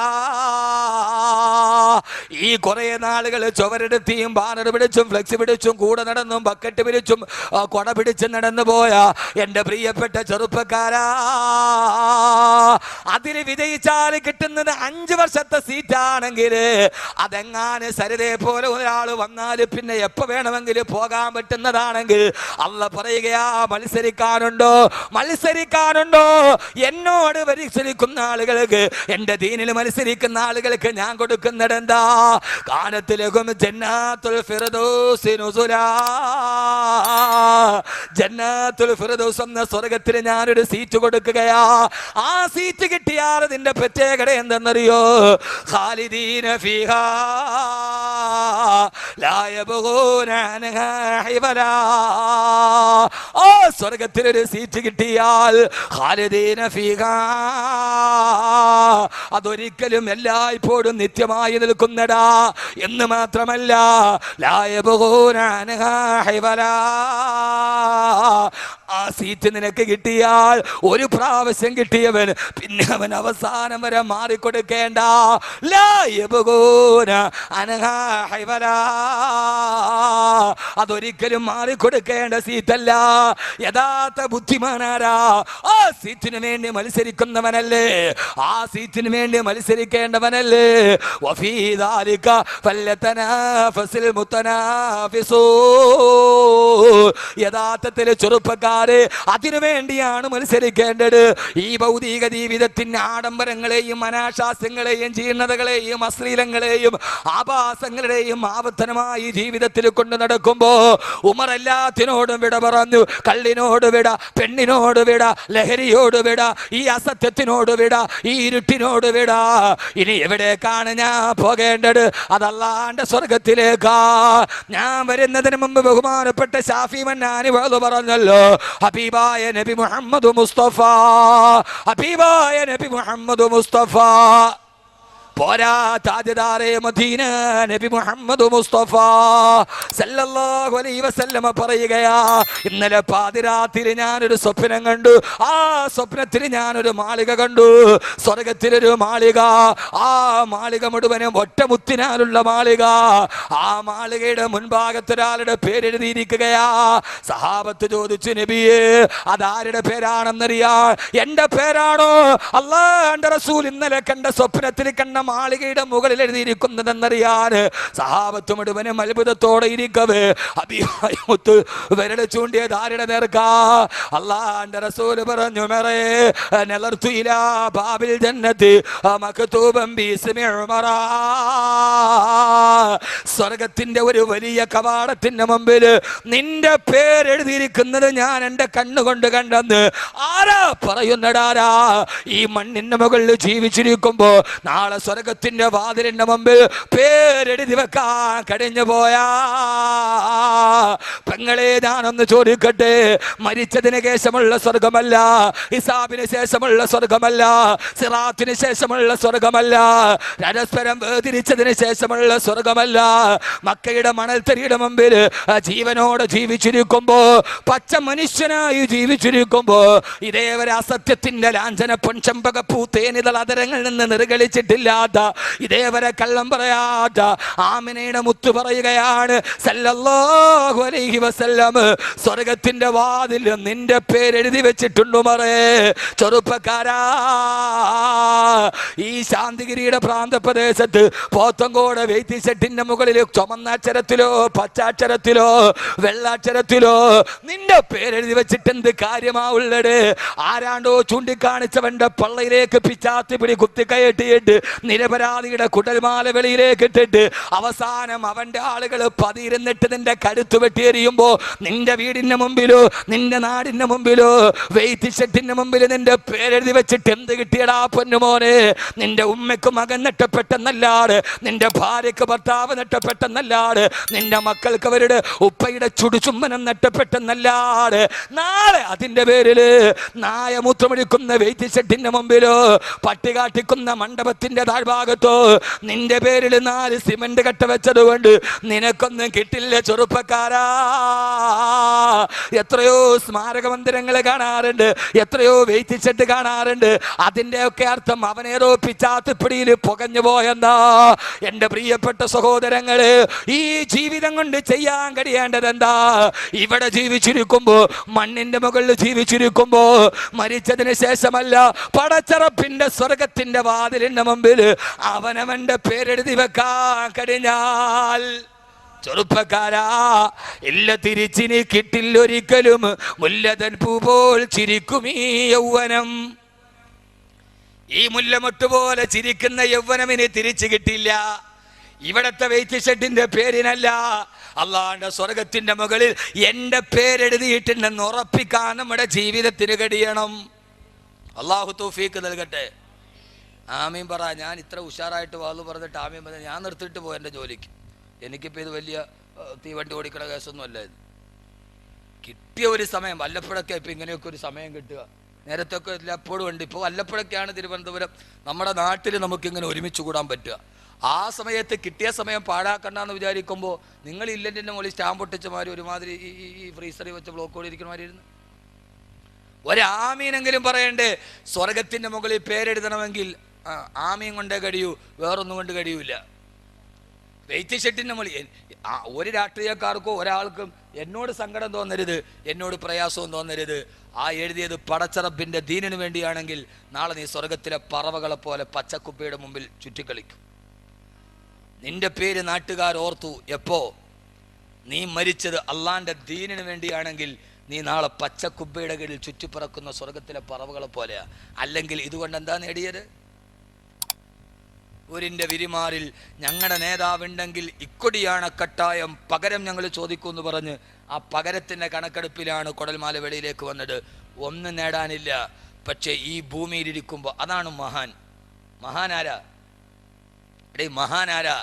ഈ കുറേ നാളുകൾ ചുവരെടുത്തിയും ബാനർ പിടിച്ചും ഫ്ലെക്സ് പിടിച്ചും കൂടെ നടന്നും ബക്കറ്റ് പിടിച്ചും കൊട പിടിച്ച് നടന്നു പോയ എൻ്റെ പ്രിയപ്പെട്ട ചെറുപ്പക്കാരാ, അതിൽ വിജയിച്ചാൽ കിട്ടുന്നത് 5 വർഷത്തെ സീറ്റാണെങ്കിൽ അതെങ്ങാനും സരിതയെ പോലെ ഒരാൾ വന്നാൽ പിന്നെ എപ്പോ വേണമെങ്കിലും പോകാൻ പറ്റുന്നതാണെങ്കിൽ അല്ല പറയുകയാ, മത്സരിക്കാനുണ്ടോ? മത്സരിക്കാനുണ്ടോ? എന്നോട് മത്സരിക്കുന്ന ആളുകൾക്ക്, എൻ്റെ ദീനിൽ മത്സരിക്കുന്ന ആളുകൾക്ക് ഞാൻ കൊടുക്കുന്നത് എന്താ? കാനത്തിലകും ജന്നാത്തുൽ ഫിർദൗസി നുസുലാ. ജന്നാത്തുൽ ഫിർദൗസ് എന്ന സ്വർഗത്തിൽ ഞാനൊരു സീറ്റ് കൊടുക്കുകയാ. ആ സീറ്റ് കിട്ടിയാൽ അതിന്റെ പ്രത്യേകത എന്തെന്നറിയോ? ഖാലിദീന ഫീഹാ ലാ യബ്ഗൂന അൻഹാ ഹിവലാ. ആ സ്വർഗത്തിലൊരു സീറ്റ് കിട്ടിയാൽ ഖാലിദീന ഫീഹാ, അതൊരിക്കലും എല്ലായ്പ്പോഴും നിത്യമായി നിൽക്കുന്നടാ എന്ന് മാത്രമല്ല, ലാ യബ്ഗൂന അൻഹാ ഹിവലാ. ആ സീറ്റ് നിനക്ക് കിട്ടിയാൽ ഒരു പ്രാവശ്യം കിട്ടിയവൻ പിന്നെ അവൻ അവസാനം വരെ മാറിക്കൊടുക്കേണ്ട. അതൊരിക്കലും മാറിക്കൊടുക്കേണ്ട സീറ്റല്ല. യഥാർത്ഥ ബുദ്ധിമാനാരാ? ആ സീറ്റിന് വേണ്ടി മത്സരിക്കുന്നവനല്ലേ, ആ സീറ്റിന് വേണ്ടി മത്സരിക്കേണ്ടവനല്ലേ. വഫീ ദാലിക ഫല്യതനാഫസിൽ മുതനാഫിസൂൻ. യഥാർത്ഥത്തിൽ ചെറുപ്പക്കാരെ അതിനു വേണ്ടിയാണ് മത്സരിക്കേണ്ടത്. ഈ ഭൗതിക ജീവിതത്തിന്റെ ആഡംബരങ്ങളെയും അനാശാസ്യങ്ങളെയും ജീർണതകളെയും അശ്ലീലങ്ങളെയും ആഭാസങ്ങളുടെയും ആവർത്തനമായി ജീവിതത്തിൽ കൊണ്ട് നടക്കുമ്പോ ഉമർ എല്ലാത്തിനോടും വിട പറഞ്ഞു. കള്ളിനോട് വിട, പെണ്ണിനോട് വിട, ലഹരിയോട് വിട, ഈ അസത്യത്തിനോട് വിട, ഈ ഇരുട്ടിനോട് വിട. ഇനി എവിടേക്കാണ് ഞാൻ പോകേണ്ടത്? അതല്ലാണ്ട് സ്വർഗത്തിലേക്കാ. ഞാൻ വരുന്നതിന് മുമ്പ് ബഹുമാനപ്പെട്ട ഷാഫി മന്നാനി പറഞ്ഞല്ലോ, ഹബീബായ നബി മുഹമ്മദ് മുസ്തഫ, ഹബീബായ നബി മുഹമ്മദ് മുസ്തഫ പോരാ താജ്ദാറെ മദീന നബി മുഹമ്മദ് മുസ്തഫ സല്ലല്ലാഹു അലൈഹി വസല്ലമ പറയുകയാ, ഇന്നലെ പാതിരാത്രി ഞാനൊരു സ്വപ്നം കണ്ടു. ആ സ്വപ്നത്തിൽ ഞാനൊരു മാളിക കണ്ടു, സ്വർഗത്തിലൊരു മാളിക. ആ മാളിക മുഴുവനും ഒറ്റമുത്തിനാലുള്ള മാളിക. ആ മാളികയുടെ മുൻഭാഗത്ത് ഒരാളുടെ പേരെഴുതിയിരിക്കുകയാ. സഹാബത്ത് ചോദിച്ചു, നബിയേ അതാരുടെ പേരാണെന്നറിയാ? എന്റെ പേരാണോ? അല്ലാഹുവിന്റെ റസൂൽ ഇന്നലെ കണ്ട സ്വപ്നത്തിൽ കണ്ട മാളികയുടെ മുകളിൽ എഴുതിയിരിക്കുന്നതെന്നറിയാൻ സഹാബത്ത് മുഴുവനും അത്ഭുതത്തോടെ ഇരിക്കവേ അബീമുത്ത് വിരൽ ചൂണ്ടിയത് ആരുടെ നേർക്കാ? അല്ലാഹുവിന്റെ റസൂൽ പറഞ്ഞു, മറേ നളർത്തു ഇലാ ബാബിൽ ജന്നത്തി മക്തൂബൻ ബിസ്മി ഉമറ. സ്വർഗത്തിന്റെ ഒരു വലിയ കവാടത്തിന്റെ മുമ്പിൽ നിന്റെ പേരെഴുതിയിരിക്കുന്നത് ഞാൻ എന്റെ കണ്ണുകൊണ്ട് കണ്ടെന്ന് ആരാ പറയുന്നടാരാ? ഈ മണ്ണിന്റെ മുകളിൽ ജീവിച്ചിരിക്കുമ്പോ നാളെ സ്വർഗത്തിന്റെ വാതിലിന്റെ മുമ്പിൽ പേരെഴുതി വെക്കാൻ കഴിഞ്ഞു പോയാ പെങ്ങളെ, ഞാനൊന്ന് ചോദിക്കട്ടെ, മരിച്ചതിന് ശേഷമുള്ള സ്വർഗമല്ല, ഹിസാബിന് ശേഷമുള്ള സ്വർഗമല്ല, സിറാത്തിന് ശേഷമുള്ള സ്വർഗമല്ല, പരസ്പരം വേർതിരിച്ചതിന് ശേഷമുള്ള സ്വർഗമല്ല, മക്കയുടെ മണൽത്തരിയുടെ മുമ്പിൽ ജീവനോടെ ജീവിച്ചിരിക്കുമ്പോ, പച്ച മനുഷ്യനായി ജീവിച്ചിരിക്കുമ്പോ, ഇതേവരെ അസത്യത്തിന്റെ ലാഞ്ചന പൊൻചമ്പകപ്പൂ തേനിതൾ അതരങ്ങളിൽ നിന്ന് നിർഗളിച്ചിട്ടില്ലാത്ത, ഇതേവരെ കള്ളം പറയാത്ത ആമിനയുടെ മുത്തു പറയുകയാണ് സല്ലല്ലാഹു അലൈഹി വസല്ലം, സ്വർഗത്തിന്റെ വാതിൽ നിന്റെ പേരെഴുതി വെച്ചിട്ടുണ്ട് മറേ. ചെറുപ്പക്കാരാ, ഈ ശാന്തിഗിരിയുടെ പ്രാന്തപ്രദേശത്ത് പോത്തങ്കോട് വെയ്ത്തിശെട്ടിന്റെ മുകളിൽ ചുമന്ന അക്ഷരത്തിലോ പച്ചാക്ഷരത്തിലോ വെള്ളാക്ഷരത്തിലോ നിന്റെ പേരെഴുതി വെച്ചിട്ട് എന്ത് കാര്യമാവുള്ളത്? ആരാണ്ടോ ചൂണ്ടിക്കാണിച്ചവന്റെ പള്ളയിലേക്ക് പിച്ചാത്തി പിടി കുത്തി കയറ്റിയിട്ട് നിരപരാധിയുടെ കുടൽമാല വെളിയിലേക്ക് ഇട്ടിട്ട് അവസാനം അവന്റെ ആളുകൾ പതിയിരുന്നിട്ട് നിന്റെ കഴുത്ത് വെട്ടിയെറിയുമ്പോ നിന്റെ വീടിന്റെ മുമ്പിലോ നിന്റെ നാടിന്റെ മുമ്പിലോ വെയ്ത്തിശെട്ടിന്റെ മുമ്പിൽ നിന്റെ പേരെഴുതി വെച്ചിട്ട് എന്ത് കിട്ടിയടാ പൊന്നുമോനെ? നിന്റെ ഉമ്മയ്ക്ക് മകൻ നഷ്ടപ്പെട്ടെന്നല്ലാട്, നിന്റെ ഭാര്യക്ക് ഭർത്താവ് നഷ്ടപ്പെട്ടെന്നല്ലാട്, നിന്റെ മക്കൾക്ക് അവരുടെ ഉപ്പയുടെ ചുടുചുമ്മനം നഷ്ടപ്പെട്ടെന്നല്ലാട്, നാളെ അതിന്റെ പേരില് നായമൂത്രമൊഴിക്കുന്ന വെയ്ത്തിശെട്ടിന്റെ മുമ്പിലോ പട്ടി കാട്ടിക്കുന്ന മണ്ഡപത്തിന്റെ താഴ്ഭാഗത്തോ നിന്റെ പേരിൽ 4 സിമന്റ് കട്ട വെച്ചത് കൊണ്ട് നിനക്കൊന്നും കിട്ടില്ല ചെറുപ്പക്കാരാ. എത്രയോ സ്മാരക മന്ദിരങ്ങൾ കാണാറുണ്ട്, എത്രയോ വെയ്ത്തിശെട്ട് കാണാറുണ്ട്. അതിൻ്റെയൊക്കെ അർത്ഥം അവനേതോ പിച്ചാത്തിപ്പിടിയിൽ പുകഞ്ഞു പോയെന്നാ. എൻ്റെ പ്രിയപ്പെട്ട സഹോദരങ്ങള്, ഈ ജീവിതം കൊണ്ട് ചെയ്യാൻ കഴിയേണ്ടത് എന്താ? ഇവിടെ ജീവിച്ചിരിക്കുമ്പോ, മണ്ണിന്റെ മുകളിൽ ജീവിച്ചിരിക്കുമ്പോ, മരിച്ചതിന് ശേഷമല്ല, പടച്ചറപ്പിന്റെ സ്വർഗത്തിന്റെ വാതിലിന്റെ മുമ്പിൽ അവനവന്റെ പേരെഴുതി വെക്കാൻ കഴിഞ്ഞാൽ, ചെറുപ്പക്കാരാ, ഇല്ല തിരിച്ചിനി കിട്ടില്ലൊരിക്കലും മുല്ലതൻ പൂ പോൽ ചിരിക്കുമീ യൗവനം. ഈ മുല്ലമൊട്ട് പോലെ ചിരിക്കുന്ന യൗവനമിന് തിരിച്ചു കിട്ടില്ല. ഇവിടത്തെ വെയ്ത്തിശെട്ടിന്റെ പേരിനല്ല, അള്ളാഹുവിന്റെ സ്വർഗത്തിന്റെ മുകളിൽ എൻ്റെ പേരെഴുതിയിട്ടുണ്ടെന്ന് ഉറപ്പിക്കാൻ നമ്മുടെ ജീവിതത്തിന് കഴിയണം. അള്ളാഹു തൗഫീക്ക് നൽകട്ടെ. ആമീൻ പറ. ഞാൻ ഇത്ര ഉഷാറായിട്ട് വാള് പറഞ്ഞിട്ട് ആമീൻ പറഞ്ഞ ഞാൻ നിർത്തിയിട്ട് പോയി എൻ്റെ ജോലിക്ക്. എനിക്കിപ്പോൾ ഇത് വലിയ തീവണ്ടി ഓടിക്കണ കേസൊന്നും അല്ല. ഇത് കിട്ടിയ ഒരു സമയം, വല്ലപ്പോഴൊക്കെ ഇപ്പം ഇങ്ങനെയൊക്കെ ഒരു സമയം കിട്ടുക. നേരത്തൊക്കെ ഇല്ല, എപ്പോഴും ഉണ്ട്. ഇപ്പോൾ വല്ലപ്പോഴൊക്കെയാണ് തിരുവനന്തപുരം നമ്മുടെ നാട്ടിൽ നമുക്കിങ്ങനെ ഒരുമിച്ച് കൂടാൻ പറ്റുക. ആ സമയത്ത് കിട്ടിയ സമയം പാഴാക്കണ്ടെന്ന് വിചാരിക്കുമ്പോൾ നിങ്ങൾ ഇല്ലൻ്റെ മുകളിൽ സ്റ്റാമ്പ് ഒട്ടിച്ചമാര് ഒരുമാതിരി ഈ ഫ്രീസറിൽ വെച്ച് ബ്ലോക്കോടെ ഇരിക്കണമായിരുന്നു. ഒരാമീനെങ്കിലും പറയണ്ടേ? സ്വർഗത്തിൻ്റെ മുകളിൽ പേരെഴുതണമെങ്കിൽ ആമീൻ കൊണ്ടേ കഴിയൂ, വേറൊന്നും കൊണ്ട് കഴിയൂല. വെയ്ത്തിശെട്ടിൻ്റെ മുകളിൽ ഒരു രാഷ്ട്രീയക്കാർക്കോ ഒരാൾക്കും എന്നോട് സങ്കടം തോന്നരുത്, എന്നോട് പ്രയാസവും തോന്നരുത്. ആ എഴുതിയത് പടച്ചറപ്പിൻ്റെ ദീനിനു വേണ്ടിയാണെങ്കിൽ നാളെ നീ സ്വർഗത്തിലെ പറവകളെ പോലെ പച്ചക്കുപ്പയുടെ മുമ്പിൽ ചുറ്റിക്കളിക്കും. നിന്റെ പേര് നാട്ടുകാർ ഓർത്തു എപ്പോ? നീ മരിച്ചത് അള്ളാന്റെ ദീനിനു വേണ്ടിയാണെങ്കിൽ നീ നാളെ പച്ചക്കുപ്പയുടെ കീഴിൽ ചുറ്റിപ്പറക്കുന്ന സ്വർഗത്തിലെ പറവകളെ പോലെയാ. അല്ലെങ്കിൽ ഇതുകൊണ്ട് എന്താ നേടിയത്? ഊരിൻ്റെ വിരിമാറിൽ ഞങ്ങളുടെ നേതാവുണ്ടെങ്കിൽ ഇക്കൊടിയാണ് കട്ടായം, പകരം ഞങ്ങൾ ചോദിക്കുമെന്ന് പറഞ്ഞ് ആ പകരത്തിൻ്റെ കണക്കെടുപ്പിലാണ് കുടൽമാല വെളിയിലേക്ക് വന്നത്. ഒന്നും നേടാനില്ല. പക്ഷേ ഈ ഭൂമിയിലിരിക്കുമ്പോൾ അതാണ് മഹാൻ. മഹാനാരാ? മഹാനാരാ?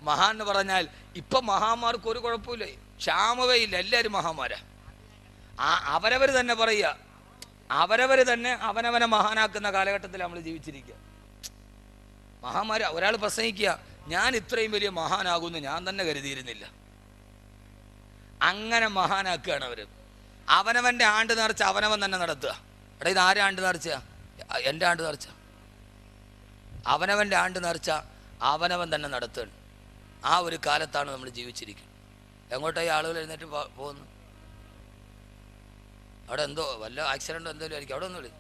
മഹാൻ എന്ന് പറഞ്ഞാൽ ഇപ്പം മഹാന്മാർക്ക് ഒരു കുഴപ്പമില്ല, ക്ഷാമവേ ഇല്ല, എല്ലാവരും മഹാന്മാരാ. അവരവർ തന്നെ പറയുക, അവരവർ തന്നെ അവനവനെ മഹാനാക്കുന്ന കാലഘട്ടത്തിൽ നമ്മൾ ജീവിച്ചിരിക്കുക. മഹാന്മാർ ഒരാൾ പ്രസംഗിക്കുക, ഞാൻ ഇത്രയും വലിയ മഹാനാകുമെന്ന് ഞാൻ തന്നെ കരുതിയിരുന്നില്ല. അങ്ങനെ മഹാനാക്കുകയാണ് അവർ. അവനവൻ്റെ ആണ്ട് നേർച്ച അവനവൻ തന്നെ നടത്തുക. എടാ, ഇത് ആരെ ആണ്ട് നേർച്ച? എൻ്റെ ആണ്ട് നേർച്ച. അവനവൻ്റെ ആണ്ട് നേർച്ച അവനവൻ തന്നെ നടത്തുകയാണ്. ആ ഒരു കാലത്താണ് നമ്മൾ ജീവിച്ചിരിക്കുന്നത്. എങ്ങോട്ടായി ആളുകൾ എഴുന്നേറ്റ് പോകുന്നു? അവിടെ എന്തോ വല്ല ആക്സിഡൻറ്റോ എന്തെങ്കിലും ആയിരിക്കും. അവിടെ ഒന്നുമില്ല,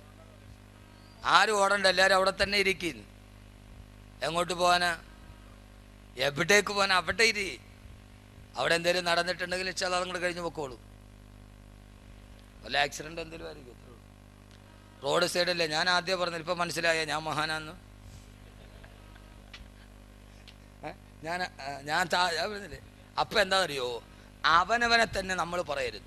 ആരും ഓടണ്ട, എല്ലാവരും അവിടെ തന്നെ ഇരിക്കുന്നു. എങ്ങോട്ട് പോകാനാ? എവിടേക്ക് പോകാനാ? അവിടെ ഇരി. അവിടെ എന്തെങ്കിലും നടന്നിട്ടുണ്ടെങ്കിൽ വെച്ചാൽ അതങ്ങോട്ട് കഴിഞ്ഞ് പൊക്കോളൂ. വല്ല ആക്സിഡൻറ്റ് എന്തെങ്കിലും ആയിരിക്കും. റോഡ് സൈഡല്ലേ. ഞാൻ ആദ്യം പറഞ്ഞില്ല, ഇപ്പം മനസ്സിലായ ഞാൻ മഹാനാന്ന്. ഞാൻ പറഞ്ഞില്ലേ. അപ്പം എന്താണെന്നറിയോ, അവനവനെ തന്നെ നമ്മൾ പറയരുത്.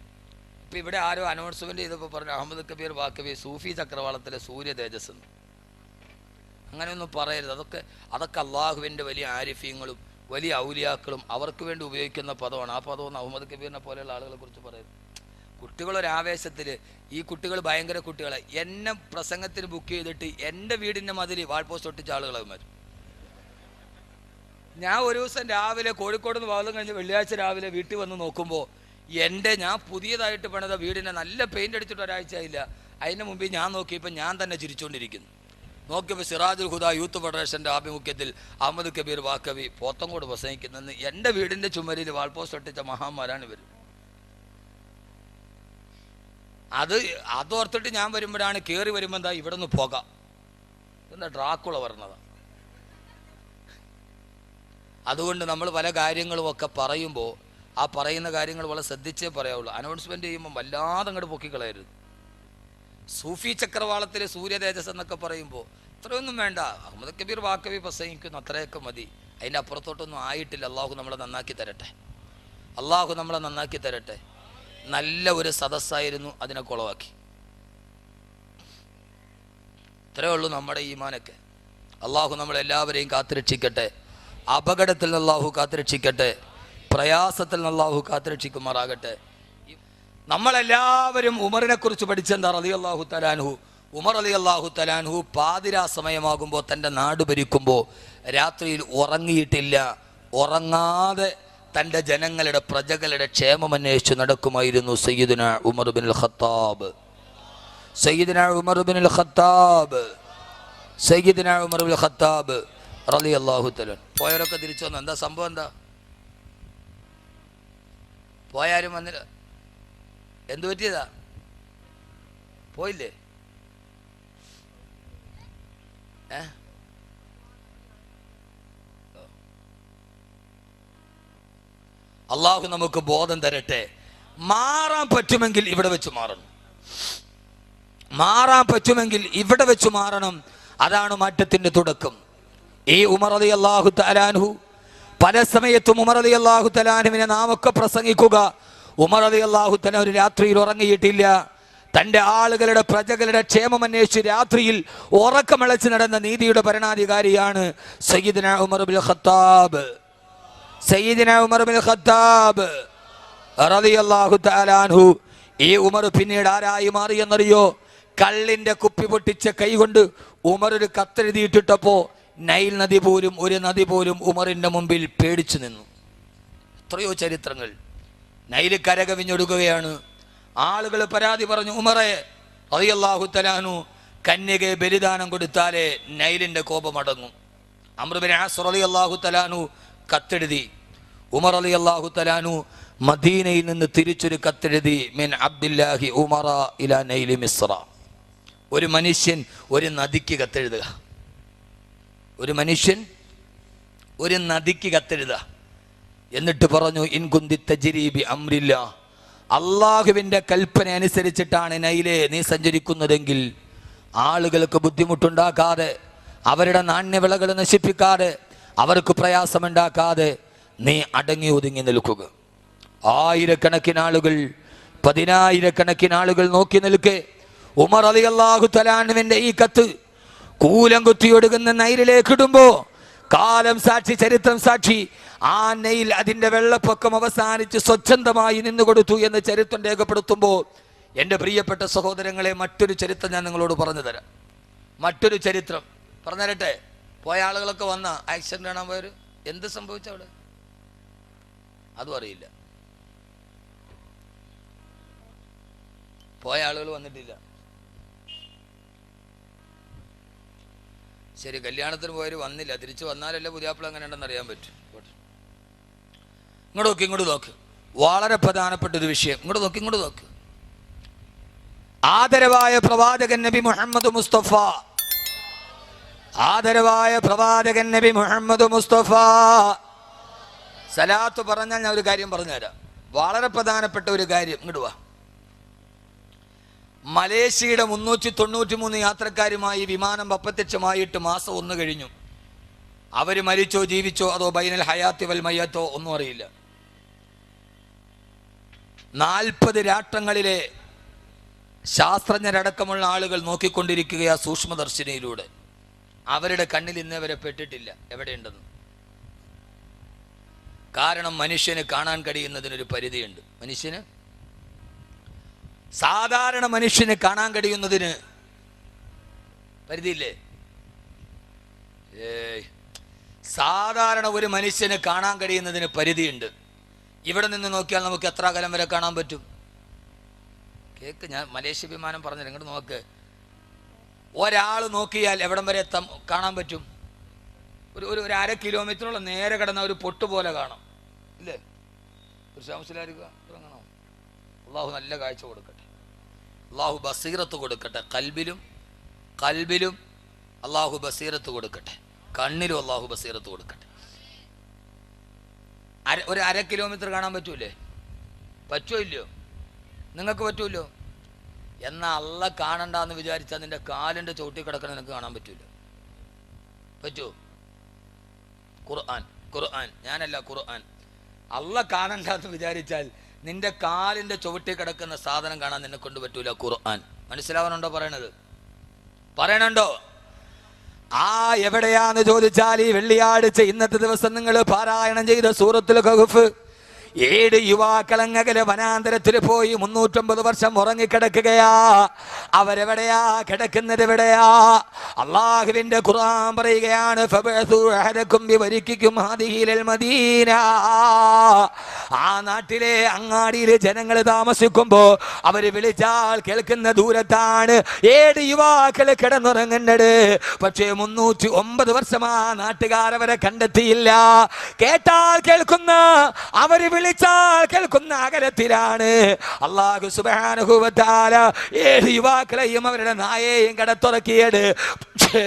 ഇപ്പം ഇവിടെ ആരോ അനൗൺസ്മെൻറ്റ് ചെയ്തപ്പോൾ പറഞ്ഞു, അഹമ്മദ് കബീർ വാക്കബി സൂഫി ചക്രവാളത്തിലെ സൂര്യ തേജസ് എന്ന്. അങ്ങനെയൊന്നും പറയരുത്. അതൊക്കെ അള്ളാഹുവിൻ്റെ വലിയ ആരിഫ്യങ്ങളും വലിയ ഔലിയാക്കളും അവർക്ക് വേണ്ടി ഉപയോഗിക്കുന്ന പദമാണ്. ആ പദമൊന്നും അഹമ്മദ് കബീറിനെ പോലെയുള്ള ആളുകളെ കുറിച്ച് പറയരുത്. കുട്ടികളൊരാവേശത്തിൽ, ഈ കുട്ടികൾ ഭയങ്കര കുട്ടികളെ, എന്നെ പ്രസംഗത്തിന് ബുക്ക് ചെയ്തിട്ട് എൻ്റെ വീടിൻ്റെ മതിൽ വാൾ പോസ്റ്റ് ഒട്ടിച്ച ആളുകളാകുമാർ. ഞാൻ ഒരു ദിവസം രാവിലെ കോഴിക്കോട് നിന്ന് വാദം കഴിഞ്ഞ് വെള്ളിയാഴ്ച രാവിലെ വീട്ടിൽ വന്ന് നോക്കുമ്പോൾ ഞാൻ പുതിയതായിട്ട് പണിത വീടിനെ നല്ല പെയിൻ്റ് അടിച്ചിട്ട് ഒരാഴ്ച ആയില്ല. അതിന് മുമ്പ് ഞാൻ നോക്കിയപ്പോൾ ഞാൻ തന്നെ ചിരിച്ചുകൊണ്ടിരിക്കുന്നു. നോക്കിയപ്പോൾ സിറാജുൽ ഹുദ യൂത്ത് ഫെഡറേഷൻ്റെ ആഭിമുഖ്യത്തിൽ അഹമ്മദ് കബീർ വാക്കവി പോത്തങ്കോട് പ്രസംഗിക്കുന്നെന്ന് എൻ്റെ വീടിൻ്റെ ചുമരിൽ വാൾ പോസ്റ്റ് ഒട്ടിച്ച മഹാന്മാരാണ് ഇവർ. അതോർത്തിട്ട് ഞാൻ വരുമ്പോഴാണ്, കയറി വരുമ്പോൾ എന്താ ഇവിടെ നിന്ന് പോകാം, എന്താ ഡ്രാക്കുള പറഞ്ഞതാണ്. അതുകൊണ്ട് നമ്മൾ പല കാര്യങ്ങളും ഒക്കെ പറയുമ്പോൾ ആ പറയുന്ന കാര്യങ്ങൾ വളരെ ശ്രദ്ധിച്ചേ പറയാവുള്ളൂ. അനൗൺസ്മെൻറ്റ് ചെയ്യുമ്പോൾ വല്ലാതെ അങ്ങോട്ട് പൊക്കിക്കളയരുത്. സൂഫി ചക്രവാളത്തിലെ സൂര്യ തേജസ് എന്നൊക്കെ പറയുമ്പോൾ ഇത്രയൊന്നും വേണ്ട. അഹമ്മദ് കബീർ വാക്കവി പ്രസംഗിക്കുന്നു, അത്രയൊക്കെ മതി. അതിൻ്റെ അപ്പുറത്തോട്ടൊന്നും ആയിട്ടില്ല. അള്ളാഹു നമ്മളെ നന്നാക്കി തരട്ടെ. അള്ളാഹു നമ്മളെ നന്നാക്കി തരട്ടെ. നല്ല ഒരു സദസ്സായിരുന്നു, അതിനെ കുളവാക്കി. ഇത്രയേ ഉള്ളൂ നമ്മുടെ ഈമാനൊക്കെ. അള്ളാഹു നമ്മളെല്ലാവരെയും കാത്തുരക്ഷിക്കട്ടെ. അപകടത്തിൽ നിന്ന് അള്ളാഹു കാത്തുരക്ഷിക്കട്ടെ. പ്രയാസത്തിൽ നിന്ന് അള്ളാഹു കാത്തുരക്ഷിക്കുമാറാകട്ടെ. നമ്മളെല്ലാവരും ഉമറിനെ കുറിച്ച് പഠിച്ചെന്താ? റളിയല്ലാഹു തആലാൻഹു. ഉമർ റളിയല്ലാഹു തആലാൻഹു പാതിരാ സമയമാകുമ്പോൾ തൻ്റെ നാട് ഭരിക്കുമ്പോൾ രാത്രിയിൽ ഉറങ്ങിയിട്ടില്ല. ഉറങ്ങാതെ തൻ്റെ ജനങ്ങളുടെ പ്രജകളുടെ ക്ഷേമമന്വേഷിച്ച് നടക്കുമായിരുന്നു സയ്യിദുന ഉമർ ബിനുൽ ഖത്താബ്. സയ്യിദുന ഉമർ ബിനുൽ ഖത്താബ് സയ്യിദുന ഉമർ ബിനുൽ ഖത്താബ് റളിയല്ലാഹു തആല. പോയവരൊക്കെ തിരിച്ചു വന്നു. എന്താ സംഭവം? എന്താ പോയാരും വന്നില്ല? എന്തു പറ്റിയതാ? പോയില്ലേ? അള്ളാഹു നമുക്ക് ബോധം തരട്ടെ. മാറാൻ പറ്റുമെങ്കിൽ ഇവിടെ വെച്ച് മാറണം. മാറാൻ പറ്റുമെങ്കിൽ ഇവിടെ വെച്ച് മാറണം. അതാണ് മാറ്റത്തിന്റെ തുടക്കം. ഈ ഉമർ റളിയല്ലാഹു തആലാൻഹു പല സമയത്തും ഉമർ റളിയല്ലാഹു തആലാൻഹുവിനെ നാം ഒക്കെ പ്രസംഗിക്കുക. ഉമർ റളിയല്ലാഹു തആല ഒരു രാത്രിയിൽ ഉറങ്ങിയിട്ടില്ല. തൻ്റെ ആളുകളുടെ പ്രജകളുടെ ക്ഷേമം അന്വേഷിച്ച് രാത്രിയിൽ ഉറക്കമിളച്ച് നടന്ന നീതിയുടെ ഭരണാധികാരിയാണ് സയ്യിദുന ഉമർ ബിൻ ഖത്താബ്. സയ്യിദുന ഉമർ ബിൻ ഖത്താബ് റളിയല്ലാഹു തആല അൻഹു. ഈ ഉമർ പിന്നീട് ആരായി മാറിയെന്നറിയോ? കള്ളിന്റെ കുപ്പി പൊട്ടിച്ച കൈകൊണ്ട് ഉമർ ഒരു കത്തെഴുതിയിട്ടിട്ടപ്പോ നൈൽ നദി പോലും, ഒരു നദി പോലും ഉമറിന്റെ മുമ്പിൽ പേടിച്ചു നിന്നു. എത്രയോ ചരിത്രങ്ങൾ. നൈല് കരകവിഞ്ഞൊടുക്കുകയാണ്. ആളുകൾ പരാതി പറഞ്ഞു, ഉമറെ റളിയല്ലാഹു തആല അൻഹു കന്യകയെ ബലിദാനം കൊടുത്താലേ നൈലിന്റെ കോപം അടങ്ങും. അംർ ബിൻ ആസ് റളിയല്ലാഹു തആല അൻഹു കത്തെഴുതി. ഉമർ റളിയല്ലാഹു തആല അൻഹു മദീനയിൽ നിന്ന് തിരിച്ചൊരു കത്തെഴുതി. മിൻ അബ്ദില്ലാഹി ഉമറ ഇലാ നൈലി മിസ്ര. ഒരു മനുഷ്യൻ ഒരു നദിക്ക് കത്തെഴുതുക. ഒരു മനുഷ്യൻ ഒരു നദിക്ക് കത്തെഴുതുക. എന്നിട്ട് പറഞ്ഞു, ഇൻ കുന്തി തജ്രി ബി അംരില്ലാ, അള്ളാഹുവിൻ്റെ കൽപ്പന അനുസരിച്ചിട്ടാണ് നൈലേ നീ സഞ്ചരിക്കുന്നതെങ്കിൽ ആളുകൾക്ക് ബുദ്ധിമുട്ടുണ്ടാക്കാതെ, അവരുടെ നാണ്യവിളകൾ നശിപ്പിക്കാതെ, അവർക്ക് പ്രയാസമുണ്ടാക്കാതെ നീ അടങ്ങി ഒതുങ്ങി നിൽക്കുക. ആയിരക്കണക്കിന് ആളുകൾ, പതിനായിരക്കണക്കിന് ആളുകൾ നോക്കി നിൽക്കെ ഉമർ റളിയല്ലാഹു തആല അൻഹുവിന്റെ ഈ കത്ത് കൂലം കുത്തിയൊടുക്കുന്ന നൈലിലേക്ക് ഇടുമ്പോ കാലം സാക്ഷി, ചരിത്രം സാക്ഷി, ആ നൈൽ അതിൻ്റെ വെള്ളപ്പൊക്കം അവസാനിച്ച് സ്വച്ഛന്തമായി നിന്നുകൊടുത്തു എന്ന് ചരിത്രം രേഖപ്പെടുത്തുമ്പോൾ, എൻ്റെ പ്രിയപ്പെട്ട സഹോദരങ്ങളെ, മറ്റൊരു ചരിത്രം ഞാൻ നിങ്ങളോട് പറഞ്ഞു തരാം. മറ്റൊരു ചരിത്രം പറഞ്ഞു തരട്ടെ. പോയ ആളുകളൊക്കെ വന്ന ആക്സിഡന്റ് കാണാൻ പോയവർ എന്ത് സംഭവിച്ച അവിടെ അതും അറിയില്ല. പോയ ആളുകൾ വന്നിട്ടില്ല. ശരി, കല്യാണത്തിന് പോയവർ വന്നില്ല, തിരിച്ചു വന്നാലല്ലേ പുതിയാപ്പിള എങ്ങനെ ഉണ്ടെന്ന് അറിയാൻ പറ്റും. ഇങ്ങോട്ട് നോക്ക്, വളരെ പ്രധാനപ്പെട്ട ഒരു വിഷയം. ഇങ്ങോട്ട് നോക്ക്. ആദരവായ പ്രവാചകൻ നബി മുഹമ്മദ് മുസ്തഫ, ആദരവായ പ്രവാചകൻ നബി മുഹമ്മദ് മുസ്തഫ സലാത്ത് പറഞ്ഞാൽ ഞാൻ ഒരു കാര്യം പറഞ്ഞുതരാം, വളരെ പ്രധാനപ്പെട്ട ഒരു കാര്യം. ഇങ്ങോട്ട് വാ. മലേഷ്യയുടെ 393 യാത്രക്കാരുമായി വിമാനം അപ്രത്യക്ഷമായിട്ട് മാസം 1 കഴിഞ്ഞു. അവർ മരിച്ചോ ജീവിച്ചോ അതോ ബൈനൽ ഹയാത്തി വൽ മയ്യത്തോ ഒന്നും അറിയില്ല. 40 രാഷ്ട്രങ്ങളിലെ ശാസ്ത്രജ്ഞരടക്കമുള്ള ആളുകൾ നോക്കിക്കൊണ്ടിരിക്കുകയാ സൂക്ഷ്മദർശിനിയിലൂടെ. അവരുടെ കണ്ണിൽ ഇന്നേവരെ പെട്ടിട്ടില്ല എവിടെയുണ്ടെന്ന്. കാരണം മനുഷ്യന് കാണാൻ കഴിയുന്നതിനൊരു പരിധിയുണ്ട്. സാധാരണ മനുഷ്യന് കാണാൻ കഴിയുന്നതിന് പരിധിയില്ലേ? സാധാരണ ഒരു മനുഷ്യന് കാണാൻ കഴിയുന്നതിന് പരിധിയുണ്ട്. ഇവിടെ നിന്ന് നോക്കിയാൽ നമുക്ക് എത്ര അകലം വരെ കാണാൻ പറ്റും? കേക്ക്, ഞാൻ മലേഷ്യ വിമാനം പറഞ്ഞില്ല, ഇങ്ങോട്ട് നോക്ക്. ഒരാൾ നോക്കിയാൽ എവിടം വരെ കാണാൻ പറ്റും? ഒരു 1/2 കിലോമീറ്ററോളം നേരെ കിടന്ന ഒരു പൊട്ട് പോലെ കാണാം, ഇല്ലേ? ഒരു ശാംസിലായിരിക്കുക ഇറങ്ങണോ? അള്ളാഹു നല്ല കാഴ്ച കൊടുക്കട്ടെ, അള്ളാഹു ബസീറത്ത് കൊടുക്കട്ടെ. കൽബിലും അള്ളാഹു ബസീറത്ത് കൊടുക്കട്ടെ, കണ്ണിലും അള്ളാഹു ബസീറത്ത് കൊടുക്കട്ടെ. ഒരു 1/2 കിലോമീറ്റർ കാണാൻ പറ്റൂലേ? പറ്റുമോ ഇല്ലയോ? നിങ്ങൾക്ക് പറ്റൂല്ലോ. എന്നാൽ അള്ള കാണണ്ടെന്ന് വിചാരിച്ചാൽ നിന്റെ കാലിൻ്റെ ചവിട്ടി കിടക്കണം നിനക്ക് കാണാൻ പറ്റൂല. പറ്റുമോ? ഖുർആൻ ഞാനല്ല, ഖുർആൻ. അള്ള കാണണ്ടെന്ന് വിചാരിച്ചാൽ നിന്റെ കാലിൻ്റെ ചുവട്ടി കിടക്കുന്ന സാധനം കാണാൻ നിന്നെ കൊണ്ട് പറ്റൂല. ഖുർആൻ മനസ്സിലാവാനുണ്ടോ പറയണുണ്ടോ? എവിടെയാന്ന് ചോദിച്ചാൽ ഈ വെള്ളിയാഴ്ച ഇന്നത്തെ ദിവസം നിങ്ങൾ പാരായണം ചെയ്ത സൂറത്തുൽ കഹ്ഫ് 7 യുവാക്കളങ്ങകലെ വനാന്തരത്തിൽ പോയി 350 വർഷം ഉറങ്ങിക്കിടക്കുകയാ. അവരെവിടെയാ കിടക്കുന്നത്? എവിടെയാ? അള്ളാഹുവിന്റെ ഖുർആൻ പറയുകയാണ്, ആ നാട്ടിലെ അങ്ങാടിയിലെ ജനങ്ങൾ താമസിക്കുമ്പോ അവര് വിളിച്ചാൽ കേൾക്കുന്ന ദൂരത്താണ് 7 യുവാക്കൾ കിടന്നുറങ്ങുന്നത്. പക്ഷേ 309 വർഷം ആ നാട്ടുകാരവരെ കണ്ടെത്തിയില്ല. കേട്ടാൽ കേൾക്കുന്ന, അവര് വിളിച്ചാൽ കേൾക്കുന്ന അകലത്തിലാണ്. അല്ലാഹു സുബ്ഹാനഹു വ തആല 7 യുവാക്കളെയും അവരുടെ നായെയും കടത്തുറക്കിയത്. പക്ഷേ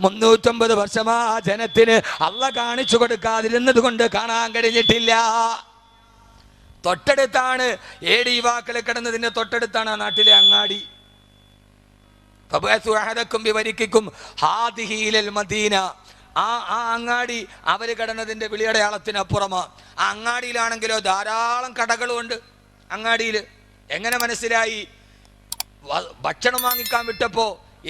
350 വർഷം ആ ജനത്തിന് അള്ളാഹ് കാണിച്ചു കൊടുക്കാതിരുന്നത് കൊണ്ട് കാണാൻ കഴിഞ്ഞിട്ടില്ല. തൊട്ടടുത്താണ് 7 യുവാക്കളെ കിടന്നതിന്റെ തൊട്ടടുത്താണ് ആ നാട്ടിലെ അങ്ങാടി. ആ അങ്ങാടി അവര് കിടന്നതിന്റെ വിളിയടയാളത്തിനപ്പുറമാ. ആ അങ്ങാടിയിലാണെങ്കിലോ ധാരാളം കടകളുമുണ്ട്. അങ്ങാടിയിൽ എങ്ങനെ മനസ്സിലായി? ഭക്ഷണം വാങ്ങിക്കാൻ വിട്ടപ്പോ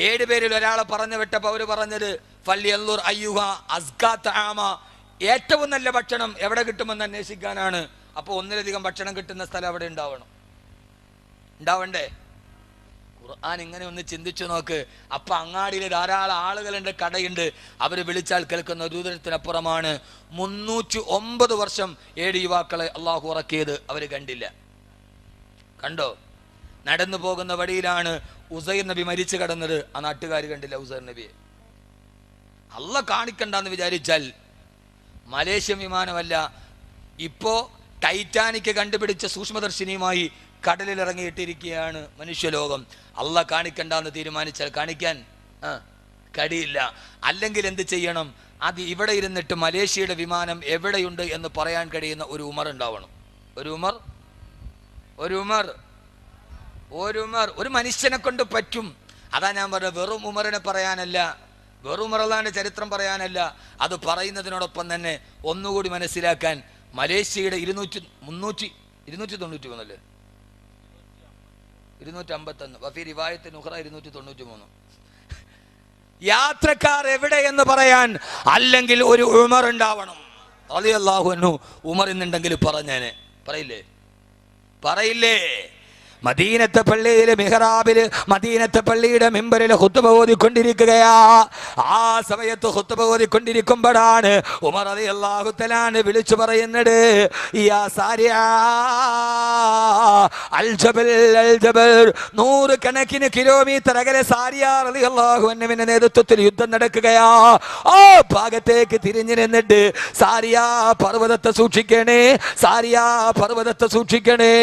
7 പേരിൽ ഒരാളെ പറഞ്ഞു വിട്ടപ്പോ അവര് പറഞ്ഞത് ഫല്യൻളുർ അയ്യുഹ അസ്കാ തആമ, ഏറ്റവും നല്ല ഭക്ഷണം എവിടെ കിട്ടുമെന്ന് അന്വേഷിക്കാനാണ്. അപ്പോൾ ഒന്നിലധികം ഭക്ഷണം കിട്ടുന്ന സ്ഥലം അവിടെ ഉണ്ടാവണ്ടേ? ഖുർആൻ ഇങ്ങനെ ഒന്ന് ചിന്തിച്ചു നോക്ക്. അപ്പൊ അങ്ങാടിയിൽ ധാരാളം ആളുകളുണ്ട്, കടയുണ്ട്. അവര് വിളിച്ചാൽ കേൾക്കുന്ന ദൂരത്തിനപ്പുറമാണ്. 309 വർഷം 7 യുവാക്കളെ അള്ളാഹു ഉറക്കിയത് അവര് കണ്ടില്ല. കണ്ടോ? നടന്നു പോകുന്ന വഴിയിലാണ് ഉസൈർ നബി മരിച്ചു കിടന്നത്. ആ നാട്ടുകാർ കണ്ടില്ല ഉസൈർ നബിയെ. അള്ളാഹ് കാണിക്കണ്ടെന്ന് വിചാരിച്ചാൽ മലേഷ്യൻ വിമാനമല്ല, ഇപ്പോ ടൈറ്റാനിക് കണ്ടുപിടിച്ച സൂക്ഷ്മദർശിനിയുമായി കടലിലിറങ്ങിയിട്ടിരിക്കുകയാണ് മനുഷ്യലോകം. അള്ളാഹ് കാണിക്കണ്ടെന്ന് തീരുമാനിച്ചാൽ കാണിക്കാൻ കഴിയില്ല. അല്ലെങ്കിൽ എന്ത് ചെയ്യണം? അത് ഇവിടെ ഇരുന്നിട്ട് മലേഷ്യയുടെ വിമാനം എവിടെയുണ്ട് എന്ന് പറയാൻ കഴിയുന്ന ഒരു ഉമർ ഉണ്ടാവണം. ഒരു മനുഷ്യനെ കൊണ്ട് പറ്റും. അതാ ഞാൻ പറഞ്ഞത്, വെറും ഉമറിനെ പറയാനല്ല, വെറും ഉമറുള്ളാന്റെ ചരിത്രം പറയാനല്ല, അത് പറയുന്നതിനോടൊപ്പം തന്നെ ഒന്നുകൂടി മനസ്സിലാക്കാൻ മലേഷ്യയുടെ 293 യാത്രക്കാർ എവിടെ എന്ന് പറയാൻ അല്ലെങ്കിൽ ഒരു ഉമർ ഉണ്ടാവണം. റളിയല്ലാഹു അൻഹു ഉമർ എന്നുണ്ടെങ്കിൽ പറഞ്ഞേനെ. പറയില്ലേ? മദീനത്തെ പള്ളിയിലെ മിഹ്റാബില് മദീനത്തെ പള്ളിയുടെ മിമ്പറിൽ ഖുത്ബ ഓതിക്കൊണ്ടിരിക്കുകയാ. ആ സമയത്ത് ഖുത്ബ ഓതിക്കൊണ്ടിരിക്കുമ്പോഴാണ് ഉമർ റളിയല്ലാഹു തആല വിളിച്ചു പറയുന്നത്, യാ സാരിയ അൽ ജബൽ അൽ ജബൽ. 100 കണക്കിന് കിലോമീറ്റർ അകലെ സാരിയ റളിയല്ലാഹു അൻഹുവിന്റെ നേതൃത്വത്തിൽ യുദ്ധം നടക്കുകയാ. ആ ഭാഗത്തേക്ക് തിരിഞ്ഞു നിന്നിട്ട്, സാരിയ പർവ്വതത്തെ സൂക്ഷിക്കണേ, സാരിയ പർവ്വതത്തെ സൂക്ഷിക്കണേ.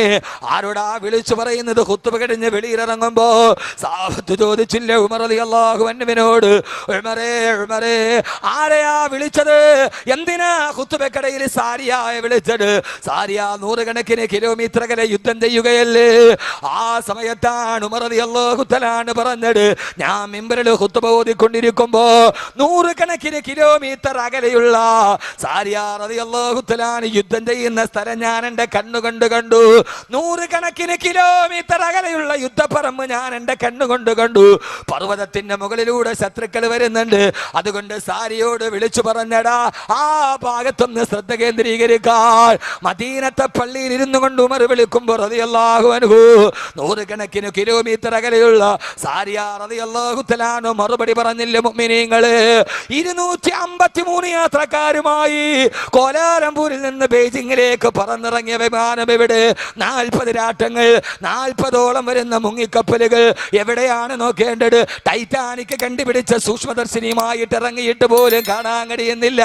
ആരോടാ വിളിച്ചു പറയുന്നത്? ഖുത്ബ കഴിഞ്ഞ് വെളിയിലിറങ്ങുമ്പോ സഹാബത്ത് ചോദിച്ചില്ല ഉമർ റളിയല്ലാഹു അൻഹുവിനോട്, ഉമറേ ഉമറേ ആരെയാ വിളിച്ചത്? എന്തിനാ ഖുത്ബക്കടയിൽ സാരിയയെ വിളിച്ചത്? സാരിയ 100 കണക്കിന് കിലോമീറ്റർ അകലെ യുദ്ധം ചെയ്യുകയല്ലേ. ആ സമയത്താണ് ഉമർ റളിയല്ലാഹു തആല പറഞ്ഞത്, ഞാൻ മിമ്പറിൽ ഖുത്ബ ഓതിക്കൊണ്ടിരിക്കുമ്പോ 100 കണക്കിന് കിലോമീറ്റർ അകലെയുള്ള സാരിയ റളിയല്ലാഹു തആല യുദ്ധം ചെയ്യുന്ന സ്ഥലം ഞാൻ എൻ്റെ കണ്ണുകൊണ്ട് കണ്ടു. 100 കണക്കിന് കിലോമീറ്റർ അകലെയുള്ള യുദ്ധപ്പറമ്പ് ഞാൻ എൻ്റെ കണ്ണുകൊണ്ട് കണ്ടു. പർവ്വതത്തിന്റെ മുകളിലൂടെ ശത്രുക്കൾ വരുന്നുണ്ട്. അതുകൊണ്ട് സാരിയോട് വിളിച്ചു പറഞ്ഞടാ, ആ ഭാഗത്തൊന്ന് ശ്രദ്ധ കേന്ദ്രീകരിക്കാൻ. മദീനത്തെ പള്ളിയിൽ ഇരുന്നു കൊണ്ട് ഉമർ വിളിക്കുമ്പോൾ റളിയല്ലാഹു അൻഹു 100 കണക്കിന് കിലോമീറ്റർ അകലെയുള്ള സാരിയ റളിയല്ലാഹു തആല മറുപടി പറഞ്ഞില്ല. മുഅ്മിനീങ്ങളെ, 253 യാത്രക്കാരുമായി കോലാലംപൂരിൽ നിന്ന് ബെയ്ജിങ്ങിലേക്ക് പറന്നിറങ്ങിയ വിമാനം എവിടെ? 40 രാട്ടങ്ങൾ, 40ഓളം വരുന്ന മുങ്ങിക്കപ്പലുകൾ. എവിടെയാണ് നോക്കേണ്ടത്? ടൈറ്റാനിക് കണ്ടുപിടിച്ച സൂക്ഷ്മദർശിനിയുമായിട്ട് ഇറങ്ങിയിട്ട് പോലും കാണാൻ കഴിയുന്നില്ല.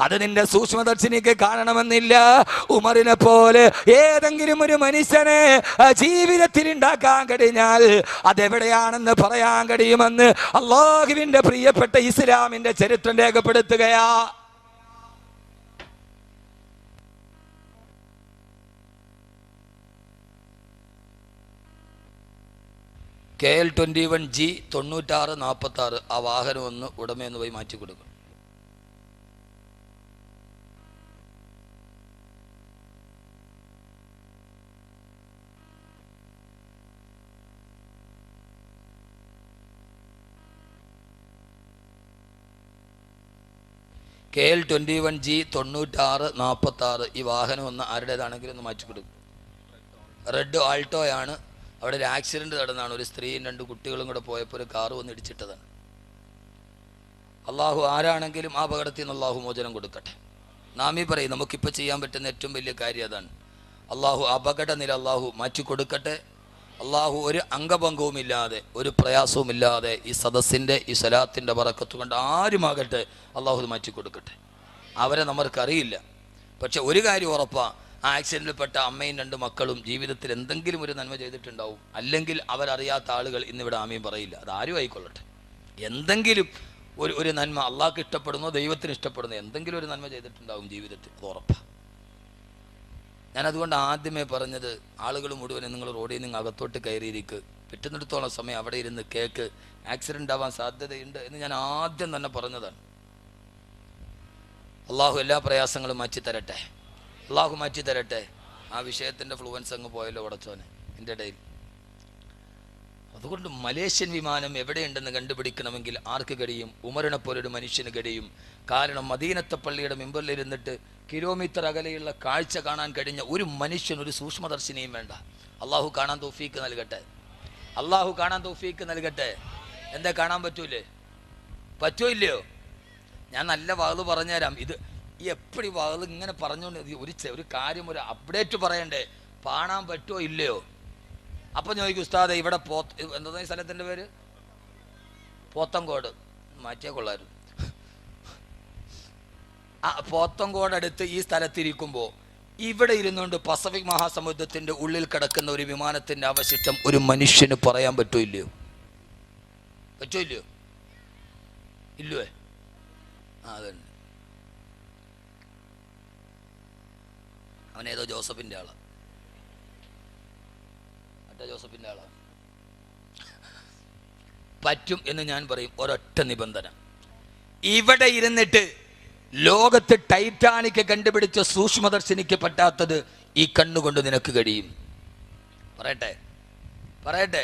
അത് നിന്റെ സൂക്ഷ്മദർശിനിക്ക് കാണണമെന്നില്ല. ഉമറിനെ പോലെ ഏതെങ്കിലും ഒരു മനുഷ്യനെ ജീവിതത്തിൽ ഉണ്ടാക്കാൻ കഴിഞ്ഞാൽ അതെവിടെയാണെന്ന് പറയാൻ കഴിയുമെന്ന് അല്ലാഹുവിന്റെ പ്രിയപ്പെട്ട ഇസ്ലാമിന്റെ ചരിത്രം രേഖപ്പെടുത്തുകയാ. KL 21G 9646 ആ വാഹനം ഒന്ന് ഉടമയെന്ന് പോയി മാറ്റി കൊടുക്കും. KL 21G 9646 ഈ വാഹനം ഒന്ന് ആരുടേതാണെങ്കിലും ഒന്ന് മാറ്റി കൊടുക്കും. റെഡ് ആൾട്ടോയാണ്. അവിടെ ഒരു ആക്സിഡന്റ് നടന്നാണ്. ഒരു സ്ത്രീയും 2 കുട്ടികളും കൂടെ പോയപ്പോൾ ഒരു കാറ് വന്ന് ഇടിച്ചിട്ടതാണ്. അള്ളാഹു ആരാണെങ്കിലും ആ അപകടത്തിൽ നിന്ന് അള്ളാഹു മോചനം കൊടുക്കട്ടെ. നാമീ പറയും നമുക്കിപ്പോൾ ചെയ്യാൻ പറ്റുന്ന ഏറ്റവും വലിയ കാര്യം അതാണ്. അള്ളാഹു അപകട നില അള്ളാഹു മാറ്റിക്കൊടുക്കട്ടെ. അള്ളാഹു ഒരു അംഗഭംഗവുമില്ലാതെ ഒരു പ്രയാസവുമില്ലാതെ ഈ സദസ്സിൻ്റെ ഈ സ്വലാത്തിൻ്റെ ബറക്കത്ത് കൊണ്ട് ആരുമാകട്ടെ അള്ളാഹു ഇത് മാറ്റിക്കൊടുക്കട്ടെ. അവരെ നമ്മൾക്കറിയില്ല. പക്ഷെ ഒരു കാര്യം ഉറപ്പാണ്, ആ ആക്സിഡൻറ്റിൽപ്പെട്ട അമ്മയും 2 മക്കളും ജീവിതത്തിൽ എന്തെങ്കിലും ഒരു നന്മ ചെയ്തിട്ടുണ്ടാവും. അല്ലെങ്കിൽ അവരറിയാത്ത ആളുകൾ ഇന്നിവിടെ ആമീൻ പറയില്ല. അതാരും ആയിക്കൊള്ളട്ടെ. എന്തെങ്കിലും ഒരു നന്മ അള്ളാഹ്ക്ക് ഇഷ്ടപ്പെടുന്നോ ദൈവത്തിന് ഇഷ്ടപ്പെടുന്നോ എന്തെങ്കിലും ഒരു നന്മ ചെയ്തിട്ടുണ്ടാവും ജീവിതത്തിൽ, ഉറപ്പാണ്. ഞാനതുകൊണ്ട് ആദ്യമേ പറഞ്ഞത്, ആളുകൾ മുഴുവനും നിങ്ങൾ റോഡിൽ നിന്ന് അകത്തോട്ട് കയറിയിരിക്കുക, പറ്റുന്നിടത്തോളം സമയം അവിടെ ഇരുന്ന് കേക്ക്. ആക്സിഡൻ്റ് ആവാൻ സാധ്യതയുണ്ട് എന്ന് ഞാൻ ആദ്യം തന്നെ പറഞ്ഞതാണ്. അള്ളാഹു എല്ലാ പ്രയാസങ്ങളും മാറ്റി തരട്ടെ, അള്ളാഹു മാറ്റി തരട്ടെ. ആ വിഷയത്തിൻ്റെ ഫ്ലുവൻസ് അങ്ങ് പോയല്ലോ ഉടച്ചോനെ എൻ്റെ ഇടയിൽ. അതുകൊണ്ട് മലേഷ്യൻ വിമാനം എവിടെയുണ്ടെന്ന് കണ്ടുപിടിക്കണമെങ്കിൽ ആർക്ക് കഴിയും? ഉമറിനെ പോലൊരു മനുഷ്യന് കഴിയും. കാരണം മദീനത്തെ പള്ളിയുടെ മിമ്പറിലിരുന്നിട്ട് കിലോമീറ്റർ അകലെയുള്ള കാഴ്ച കാണാൻ കഴിഞ്ഞ ഒരു മനുഷ്യൻ, ഒരു സൂക്ഷ്മദർശിനിയും വേണ്ട. അള്ളാഹു കാണാൻ തൗഫീക്ക് നൽകട്ടെ, അള്ളാഹു കാണാൻ തൗഫീക്ക് നൽകട്ടെ. എന്താ കാണാൻ പറ്റൂലേ? പറ്റോ ഇല്ലയോ? ഞാൻ നല്ല വാത് പറഞ്ഞുതരാം. ഇത് എപ്പടി വാത് ഇങ്ങനെ പറഞ്ഞുകൊണ്ട് ഒരു കാര്യം ഒരു അപ്ഡേറ്റ് പറയണ്ടേ, കാണാൻ പറ്റുമോ ഇല്ലയോ? അപ്പം ചോദിക്കും ഉസ്താദെ ഇവിടെ എന്താ ഈ സ്ഥലത്തിൻ്റെ പേര്? പോത്തങ്കോട്. മാറ്റിയാൽ കൊള്ളായിരുന്നു. പോത്തങ്കോട് അടുത്ത് ഈ സ്ഥലത്തിരിക്കുമ്പോൾ ഇവിടെ ഇരുന്നുകൊണ്ട് പസഫിക് മഹാസമുദ്രത്തിൻ്റെ ഉള്ളിൽ കിടക്കുന്ന ഒരു വിമാനത്തിൻ്റെ അവശിഷ്ടം ഒരു മനുഷ്യന് പറയാൻ പറ്റോ ഇല്ലയോ? പറ്റോ ഇല്ലയോ? ഇല്ലേ? അതുണ്ട്. അവനേതോ ജോസഫിൻ്റെ ആളാണ്, ജോസഫിൻ്റെ ആളാണ്. പറ്റും എന്ന് ഞാൻ പറയും. ഒരൊറ്റ നിബന്ധന, ഇവിടെ ഇരുന്നിട്ട് ലോകത്ത് ടൈറ്റാനിക് കണ്ടുപിടിച്ച സൂക്ഷ്മദർശിനിക്ക് പറ്റാത്തത് ഈ കണ്ണുകൊണ്ട് നിനക്ക് കഴിയും. പറയട്ടെ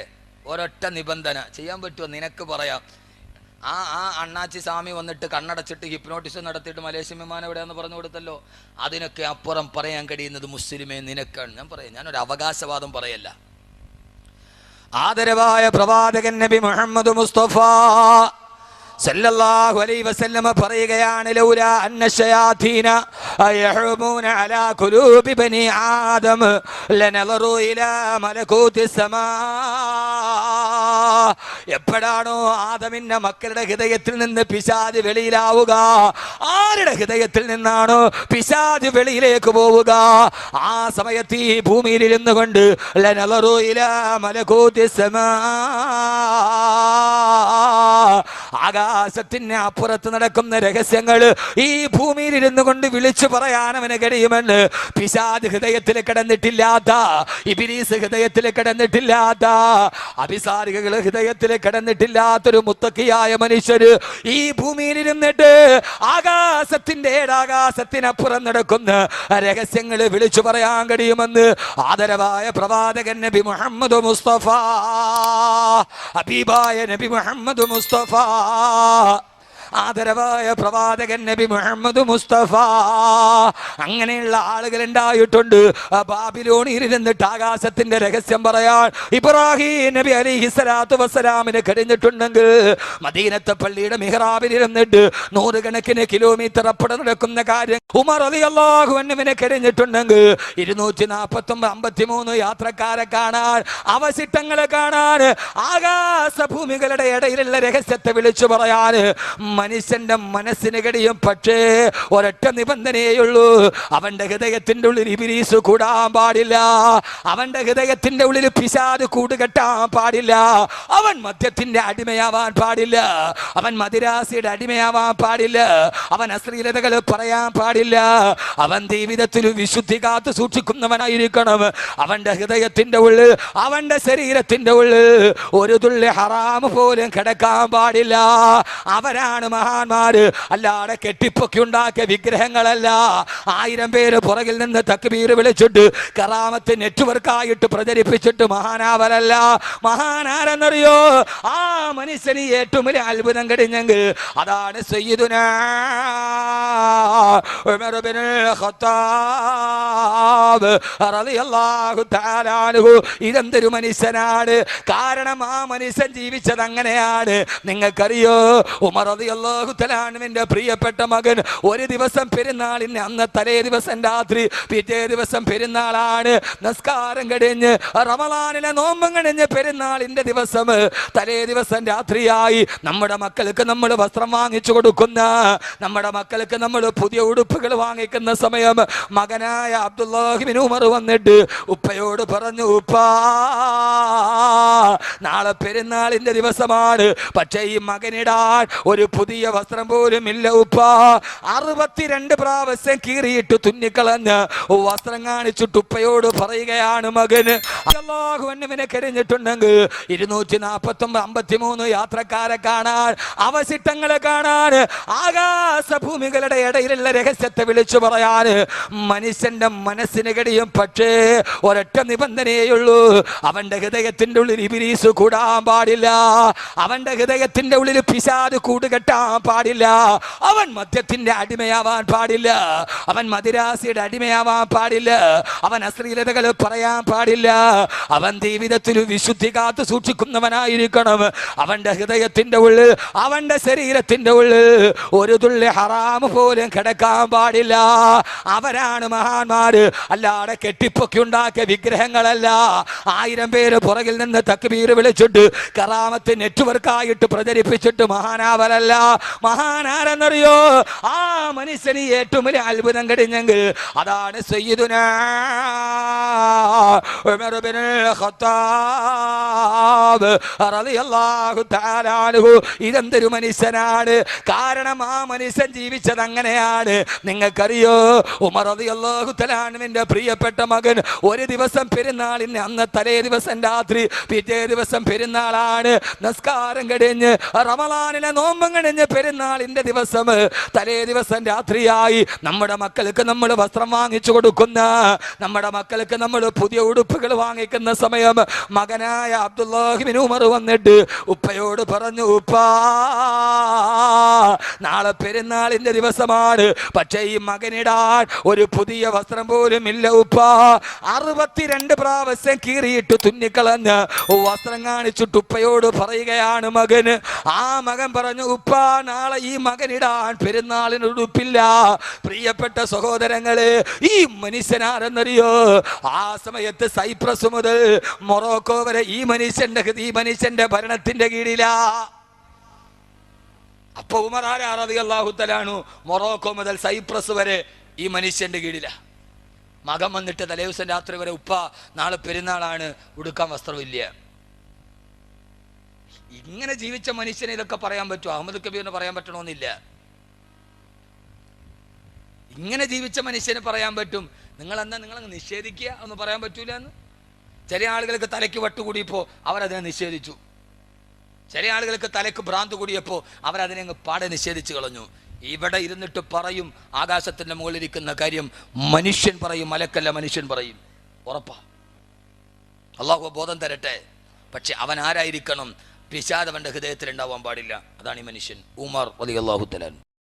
ഒരൊറ്റ നിബന്ധന. ചെയ്യാൻ പറ്റുമോ? നിനക്ക് പറയാം. ആ അണ്ണാച്ചി സ്വാമി വന്നിട്ട് കണ്ണടച്ചിട്ട് ഹിപ്നോട്ടിസം നടത്തിയിട്ട് മലേഷ്യൻ വിമാനം എവിടെയാണെന്ന് പറഞ്ഞു കൊടുത്തല്ലോ. അതിനൊക്കെ അപ്പുറം പറയാൻ കഴിയുന്നത് മുസ്ലിമേ നിനക്കാണ്. ഞാൻ പറയാം, ഞാനൊരു അവകാശവാദം പറയല്ല. ആദരവായ പ്രവാചകൻ നബി മുഹമ്മദ് മുസ്തഫ സല്ലല്ലാഹു അലൈഹി വസല്ലമ പറയുകയാണ്, ലൗലാ അന്ന ശയാതീന യഹ്റൂമൂന അലാ ഖുലൂബി ബനി ആദം ലനളറു ഇലാ മലകൂതി സമാ. എപ്പോഴാണോ ആദമിന്റെ മക്കളുടെ ഹൃദയത്തിൽ നിന്ന് പിശാച് വെളിയിലാവുക, ആരുടെ ഹൃദയത്തിൽ നിന്നാണോ പിശാച് വെളിയിലേക്ക് പോവുക, ആ സമയത്ത് ഈ ഭൂമിയിൽ ഇരുന്നു കൊണ്ട് ലനളറു ഇലാ മലകൂതി സമാ, ആകാശത്തിന് അപ്പുറത്ത് നടക്കുന്ന രഹസ്യങ്ങൾ ഈ ഭൂമിയിൽ ഇരുന്നു കൊണ്ട് വിളിച്ചു പറയാൻ അവന് കഴിയുമെന്ന് പിശാച് ഹൃദയത്തിൽ കിടന്നിട്ടില്ലാത്ത, ഇബ്ലീസ് ഹൃദയത്തിൽ കിടന്നിട്ടില്ലാത്ത, അഭിസാരികൾ ഹൃദയത്തിൽ കിടന്നിട്ടില്ലാത്തൊരു മുത്തക്കിയായ മനുഷ്യര് ഈ ഭൂമിയിൽ ഇരുന്നിട്ട് ആകാശത്തിന്റെ ഏഴാകാശത്തിനപ്പുറം നടക്കുന്ന രഹസ്യങ്ങൾ വിളിച്ചു പറയാൻ കഴിയുമെന്ന് ആദരവായ പ്രവാചകൻ നബി മുഹമ്മദ് മുസ്തഫ, ഹബീബായ നബി മുഹമ്മദ് മുസ്തഫ, ആദരവായ പ്രവാചകൻ നബി മുഹമ്മദ് മുസ്തഫ. അങ്ങനെയുള്ള ആളുകൾ ഉണ്ടായിട്ടുണ്ട്. ബാബിലോണിൽ ഇരുന്നിട്ട് ആകാശത്തിന്റെ രഹസ്യം പറയാൻ ഇബ്രാഹിം നബി അലൈഹിസ്സലാത്തു വസ്സലാമിന് കഴിഞ്ഞിട്ടുണ്ടെങ്കിൽ മദീനത്തെ പള്ളിയുടെ മിഹ്റാബിൽ ഇരുന്നിട്ട് നൂറുകണക്കിന് കിലോമീറ്റർ അപ്പുറം നടക്കുന്ന കാര്യം ഉമർ റളിയല്ലാഹു അൻഹുവിന് കഴിഞ്ഞിട്ടുണ്ടെങ്കിൽ 249 യാത്രക്കാരെ കാണാൻ, അവശിഷ്ടങ്ങളെ കാണാൻ, ആകാശ ഭൂമികളുടെ ഇടയിലുള്ള രഹസ്യത്തെ വിളിച്ചു പറയാൻ മനുഷ്യന്റെ മനസ്സിന് കഴിയും. പക്ഷേ ഒരൊറ്റ നിബന്ധനയുള്ളൂ, അവന്റെ ഹൃദയത്തിന്റെ ഉള്ളിൽ ഇബ്ലീസ് കൂടാൻ പാടില്ല, അവന്റെ ഹൃദയത്തിന്റെ ഉള്ളിൽ പിശാച് കൂടുകെട്ടാൻ പാടില്ല, അവൻ മദ്യത്തിന്റെ അടിമയാവാൻ പാടില്ല, അവൻ മദിരാസിയുടെ അടിമയാവാൻ പാടില്ല, അവൻ അശ്ലീലതകൾ പറയാൻ പാടില്ല, അവൻ ജീവിതത്തിൽ വിശുദ്ധി കാത്തു സൂക്ഷിക്കുന്നവനായിരിക്കണം. അവന്റെ ഹൃദയത്തിന്റെ ഉള്ളിൽ, അവന്റെ ശരീരത്തിന്റെ ഉള്ളിൽ ഒരു തുള്ളി ഹറാം പോലും കിടക്കാൻ പാടില്ല. അവരാണ് മഹാന്മാര്, അല്ലാതെ കെട്ടിപ്പൊക്കി ഉണ്ടാക്കിയ വിഗ്രഹങ്ങളല്ല. 1000 പേര് പുറകിൽ നിന്ന് തക്ബീർ വിളിച്ചിട്ട് കറാമത്ത് നെറ്റ്വർക്കായിട്ട് പ്രചരിപ്പിച്ചിട്ട് മഹാനാവരല്ല. മഹാനാരെന്നറിയോ? ആ മനുഷ്യന് ഏറ്റവും വലിയ അത്ഭുതം കഴിഞ്ഞെങ്കിൽ അതാണ് സയ്യിദുനാ ഉമർ ഇബ്നുൽ ഖത്താബ് റളിയല്ലാഹു തആല അൻഹു. ഇതെന്തൊരു മനുഷ്യനാണ്! കാരണം ആ മനുഷ്യൻ ജീവിച്ചത് അങ്ങനെയാണ്. നിങ്ങൾക്കറിയോ, ഉമർ റളിയല്ലാഹു തആല അൻഹുവിന്റെ പ്രിയപ്പെട്ട മകൻ ഒരു ദിവസം പെരുന്നാളിന് അന്ന് തലേ ദിവസം രാത്രി, പിറ്റേ ദിവസം പെരുന്നാളാണ്, നിസ്കാരം കഴിഞ്ഞ് റമളാനിലെ നോമ്പും കഴിഞ്ഞ് പെരുന്നാളിന്റെ ദിവസം തലേ ദിവസം രാത്രിയായി നമ്മുടെ മക്കൾക്ക് നമ്മൾ വസ്ത്രം വാങ്ങിച്ചു കൊടുക്കുന്ന, നമ്മുടെ മക്കൾക്ക് നമ്മൾ പുതിയ ഉടുപ്പുകൾ വാങ്ങിക്കുന്ന സമയം മകനായ അബ്ദുല്ലാഹി ഇബ്നു ഉമർ വന്നിട്ട് ഉപ്പയോട് പറഞ്ഞു, ഉപ്പാ നാളെ പെരുന്നാളിന്റെ ദിവസമാണ്, പക്ഷേ ഈ മകനിടാൻ ഒരു പുതിയ വസ്ത്രം പോലും ഇല്ല ഉപ്പാ. 62 പ്രാവശ്യം കീറിയിട്ട് തുന്നിക്കളഞ്ഞ് വസ്ത്രം കാണിച്ചിട്ട് ഉപ്പയോട് പറയുകയാണ് മകന്. അല്ലാഹു അൻഹുവിനെ കഴിഞ്ഞിട്ടുണ്ടെങ്കിൽ 253 യാത്രക്കാരെ കാണാൻ, അവശിഷ്ടങ്ങളെ കാണാൻ, ആകാശ ഭൂമികളുടെ ഇടയിലുള്ള രഹസ്യത്തെ വിളിച്ചു പറയാൻ മനുഷ്യന്റെ മനസ്സിന് കഴിയും. പക്ഷേ ഒരൊറ്റ നിബന്ധനയുള്ളൂ, അവന്റെ ഹൃദയത്തിന്റെ ഉള്ളിൽ ഇബ്ലീസ് കൂടാൻ പാടില്ല, അവന്റെ ഹൃദയത്തിന്റെ ഉള്ളിൽ പിശാച് കൂടുകെട്ടാൻ പാടില്ല, അവൻ മദ്യത്തിന്റെ അടിമയാവാൻ പാടില്ല, അവൻ മദിരാസിയുടെ അടിമയാവാൻ പാടില്ല, അവൻ അശ്ലീലതകൾ പറയാൻ പാടില്ല, അവൻ ജീവിതത്തിൽ വിശുദ്ധി കാത്തു സൂക്ഷിക്കുന്നവനായിരിക്കണം. അവന്റെ ഹൃദയത്തിന്റെ ഉള്ളിൽ, അവന്റെ ശരീരത്തിന്റെ ഉള്ളിൽ ഒരു തുള്ളി ഹറാം പോലും കിടക്കാൻ പാടില്ല. അവരാണ് മഹാന്മാര്, അല്ലാതെ കെട്ടിപ്പൊക്കി ഉണ്ടാക്കിയ വിഗ്രഹങ്ങളല്ല. 1000 പേര് പുറകിൽ നിന്ന് തക്ബീർ വിളിച്ചിട്ട് കറാമത്ത് നെറ്റ്വർക്കായിട്ട് പ്രചരിപ്പിച്ചിട്ട് മഹാനാവരല്ല. മഹാനാരെന്നറിയോ? ആ മനുഷ്യന് ഏറ്റവും വലിയ അത്ഭുതം കഴിഞ്ഞെങ്കിൽ അതാണ് സയ്യിദുനാ ഉമർ ഇബ്നുൽ ഖത്താബ് റളിയല്ലാഹു തആല അൻഹു. ഇതെന്തൊരു മനുഷ്യനാണ്! കാരണം ആ മനുഷ്യൻ ജീവിച്ചത് അങ്ങനെയാണ്. നിങ്ങൾക്കറിയോ, ഉമർ റളിയല്ലാഹു തആല അൻഹുവിന്റെ പ്രിയപ്പെട്ട മകൻ ഒരു ദിവസം പെരുന്നാളിന് അന്ന് തലേ ദിവസം രാത്രി, പിറ്റേ ദിവസം പെരുന്നാളാണ്, നിസ്കാരം കഴിഞ്ഞ് റമളാനിലെ നോമ്പും കഴിഞ്ഞ് കഴിഞ്ഞ പെരുന്നാളിന്റെ ദിവസം തലേ ദിവസം രാത്രിയായി നമ്മുടെ മക്കൾക്ക് നമ്മൾ വസ്ത്രം വാങ്ങിച്ചു കൊടുക്കുന്ന, നമ്മുടെ മക്കൾക്ക് നമ്മൾ പുതിയ ഉടുപ്പുകൾ വാങ്ങിക്കുന്ന സമയം മകനായ അബ്ദുല്ലാഹി ബിൻ ഉമർ വന്നിട്ട് ഉപ്പയോട് പറഞ്ഞു, ഉപ്പാ നാളെ പെരുന്നാളിന്റെ ദിവസമാണ്, പക്ഷേ ഈ മകനിടാൻ ഒരു പുതിയ വസ്ത്രം പോലും ഇല്ല ഉപ്പാ. 62 പ്രാവശ്യം കീറിയിട്ട് തുന്നിക്കളഞ്ഞ് വസ്ത്രം കാണിച്ചിട്ട് ഉപ്പയോട് പറയുകയാണ് മകന്. ആ മകൻ പറഞ്ഞു, ഉപ്പാ നാളെ ഈ മകനിടാൻ പെരുന്നാളിന് ഉടുപ്പില്ല. പ്രിയപ്പെട്ട സഹോദരങ്ങളെ, ഈ മനുഷ്യനാരെന്നറിയോ? ആ സമയത്ത് സൈപ്രസ് മുതൽ മൊറോക്കോ വരെ ഈ മനുഷ്യന്റെ ഭരണത്തിന്റെ കീഴിലാ. അപ്പൊ ഉമർ റളിയല്ലാഹു തആല അൻഹു മൊറോക്കോ മുതൽ സൈപ്രസ് വരെ ഈ മനുഷ്യന്റെ കീഴിലാ. മകൻ വന്നിട്ട് തലേ ദിവസം രാത്രി വരെ, ഉപ്പ നാളെ പെരുന്നാളാണ്, ഉടുക്കാൻ വസ്ത്രമില്ല. ഇങ്ങനെ ജീവിച്ച മനുഷ്യനെ ഇതൊക്കെ പറയാൻ പറ്റുമോ? അഹമ്മദ് കബീറിന് പറയാൻ പറ്റണമെന്നില്ല. ഇങ്ങനെ ജീവിച്ച മനുഷ്യന് പറയാൻ പറ്റും. നിങ്ങളെന്താ നിങ്ങളങ്ങ് നിഷേധിക്കുക എന്ന് പറയാൻ പറ്റൂല എന്ന്. ചില ആളുകൾക്ക് തലയ്ക്ക് വട്ടുകൂടിയപ്പോൾ അവരതിനെ നിഷേധിച്ചു. ചില ആളുകൾക്ക് തലയ്ക്ക് ഭ്രാന്ത് കൂടിയപ്പോൾ അവരതിനെ അങ്ങ് പാടെ നിഷേധിച്ചു കളഞ്ഞു. ഇവിടെ ഇരുന്നിട്ട് പറയും ആകാശത്തിന്റെ മുകളിലിരിക്കുന്ന കാര്യം മനുഷ്യൻ പറയും, മലക്കല്ല മനുഷ്യൻ പറയും. ഉറപ്പാ. അള്ളാഹു ബോധം തരട്ടെ. പക്ഷെ അവൻ ആരായിരിക്കണം? പിശാച് അവന്റെ ഹൃദയത്തിൽ ഉണ്ടാവാൻ പാടില്ല. അതാണ് ഈ മനുഷ്യൻ. ഉമർ റളിയല്ലാഹു തആല.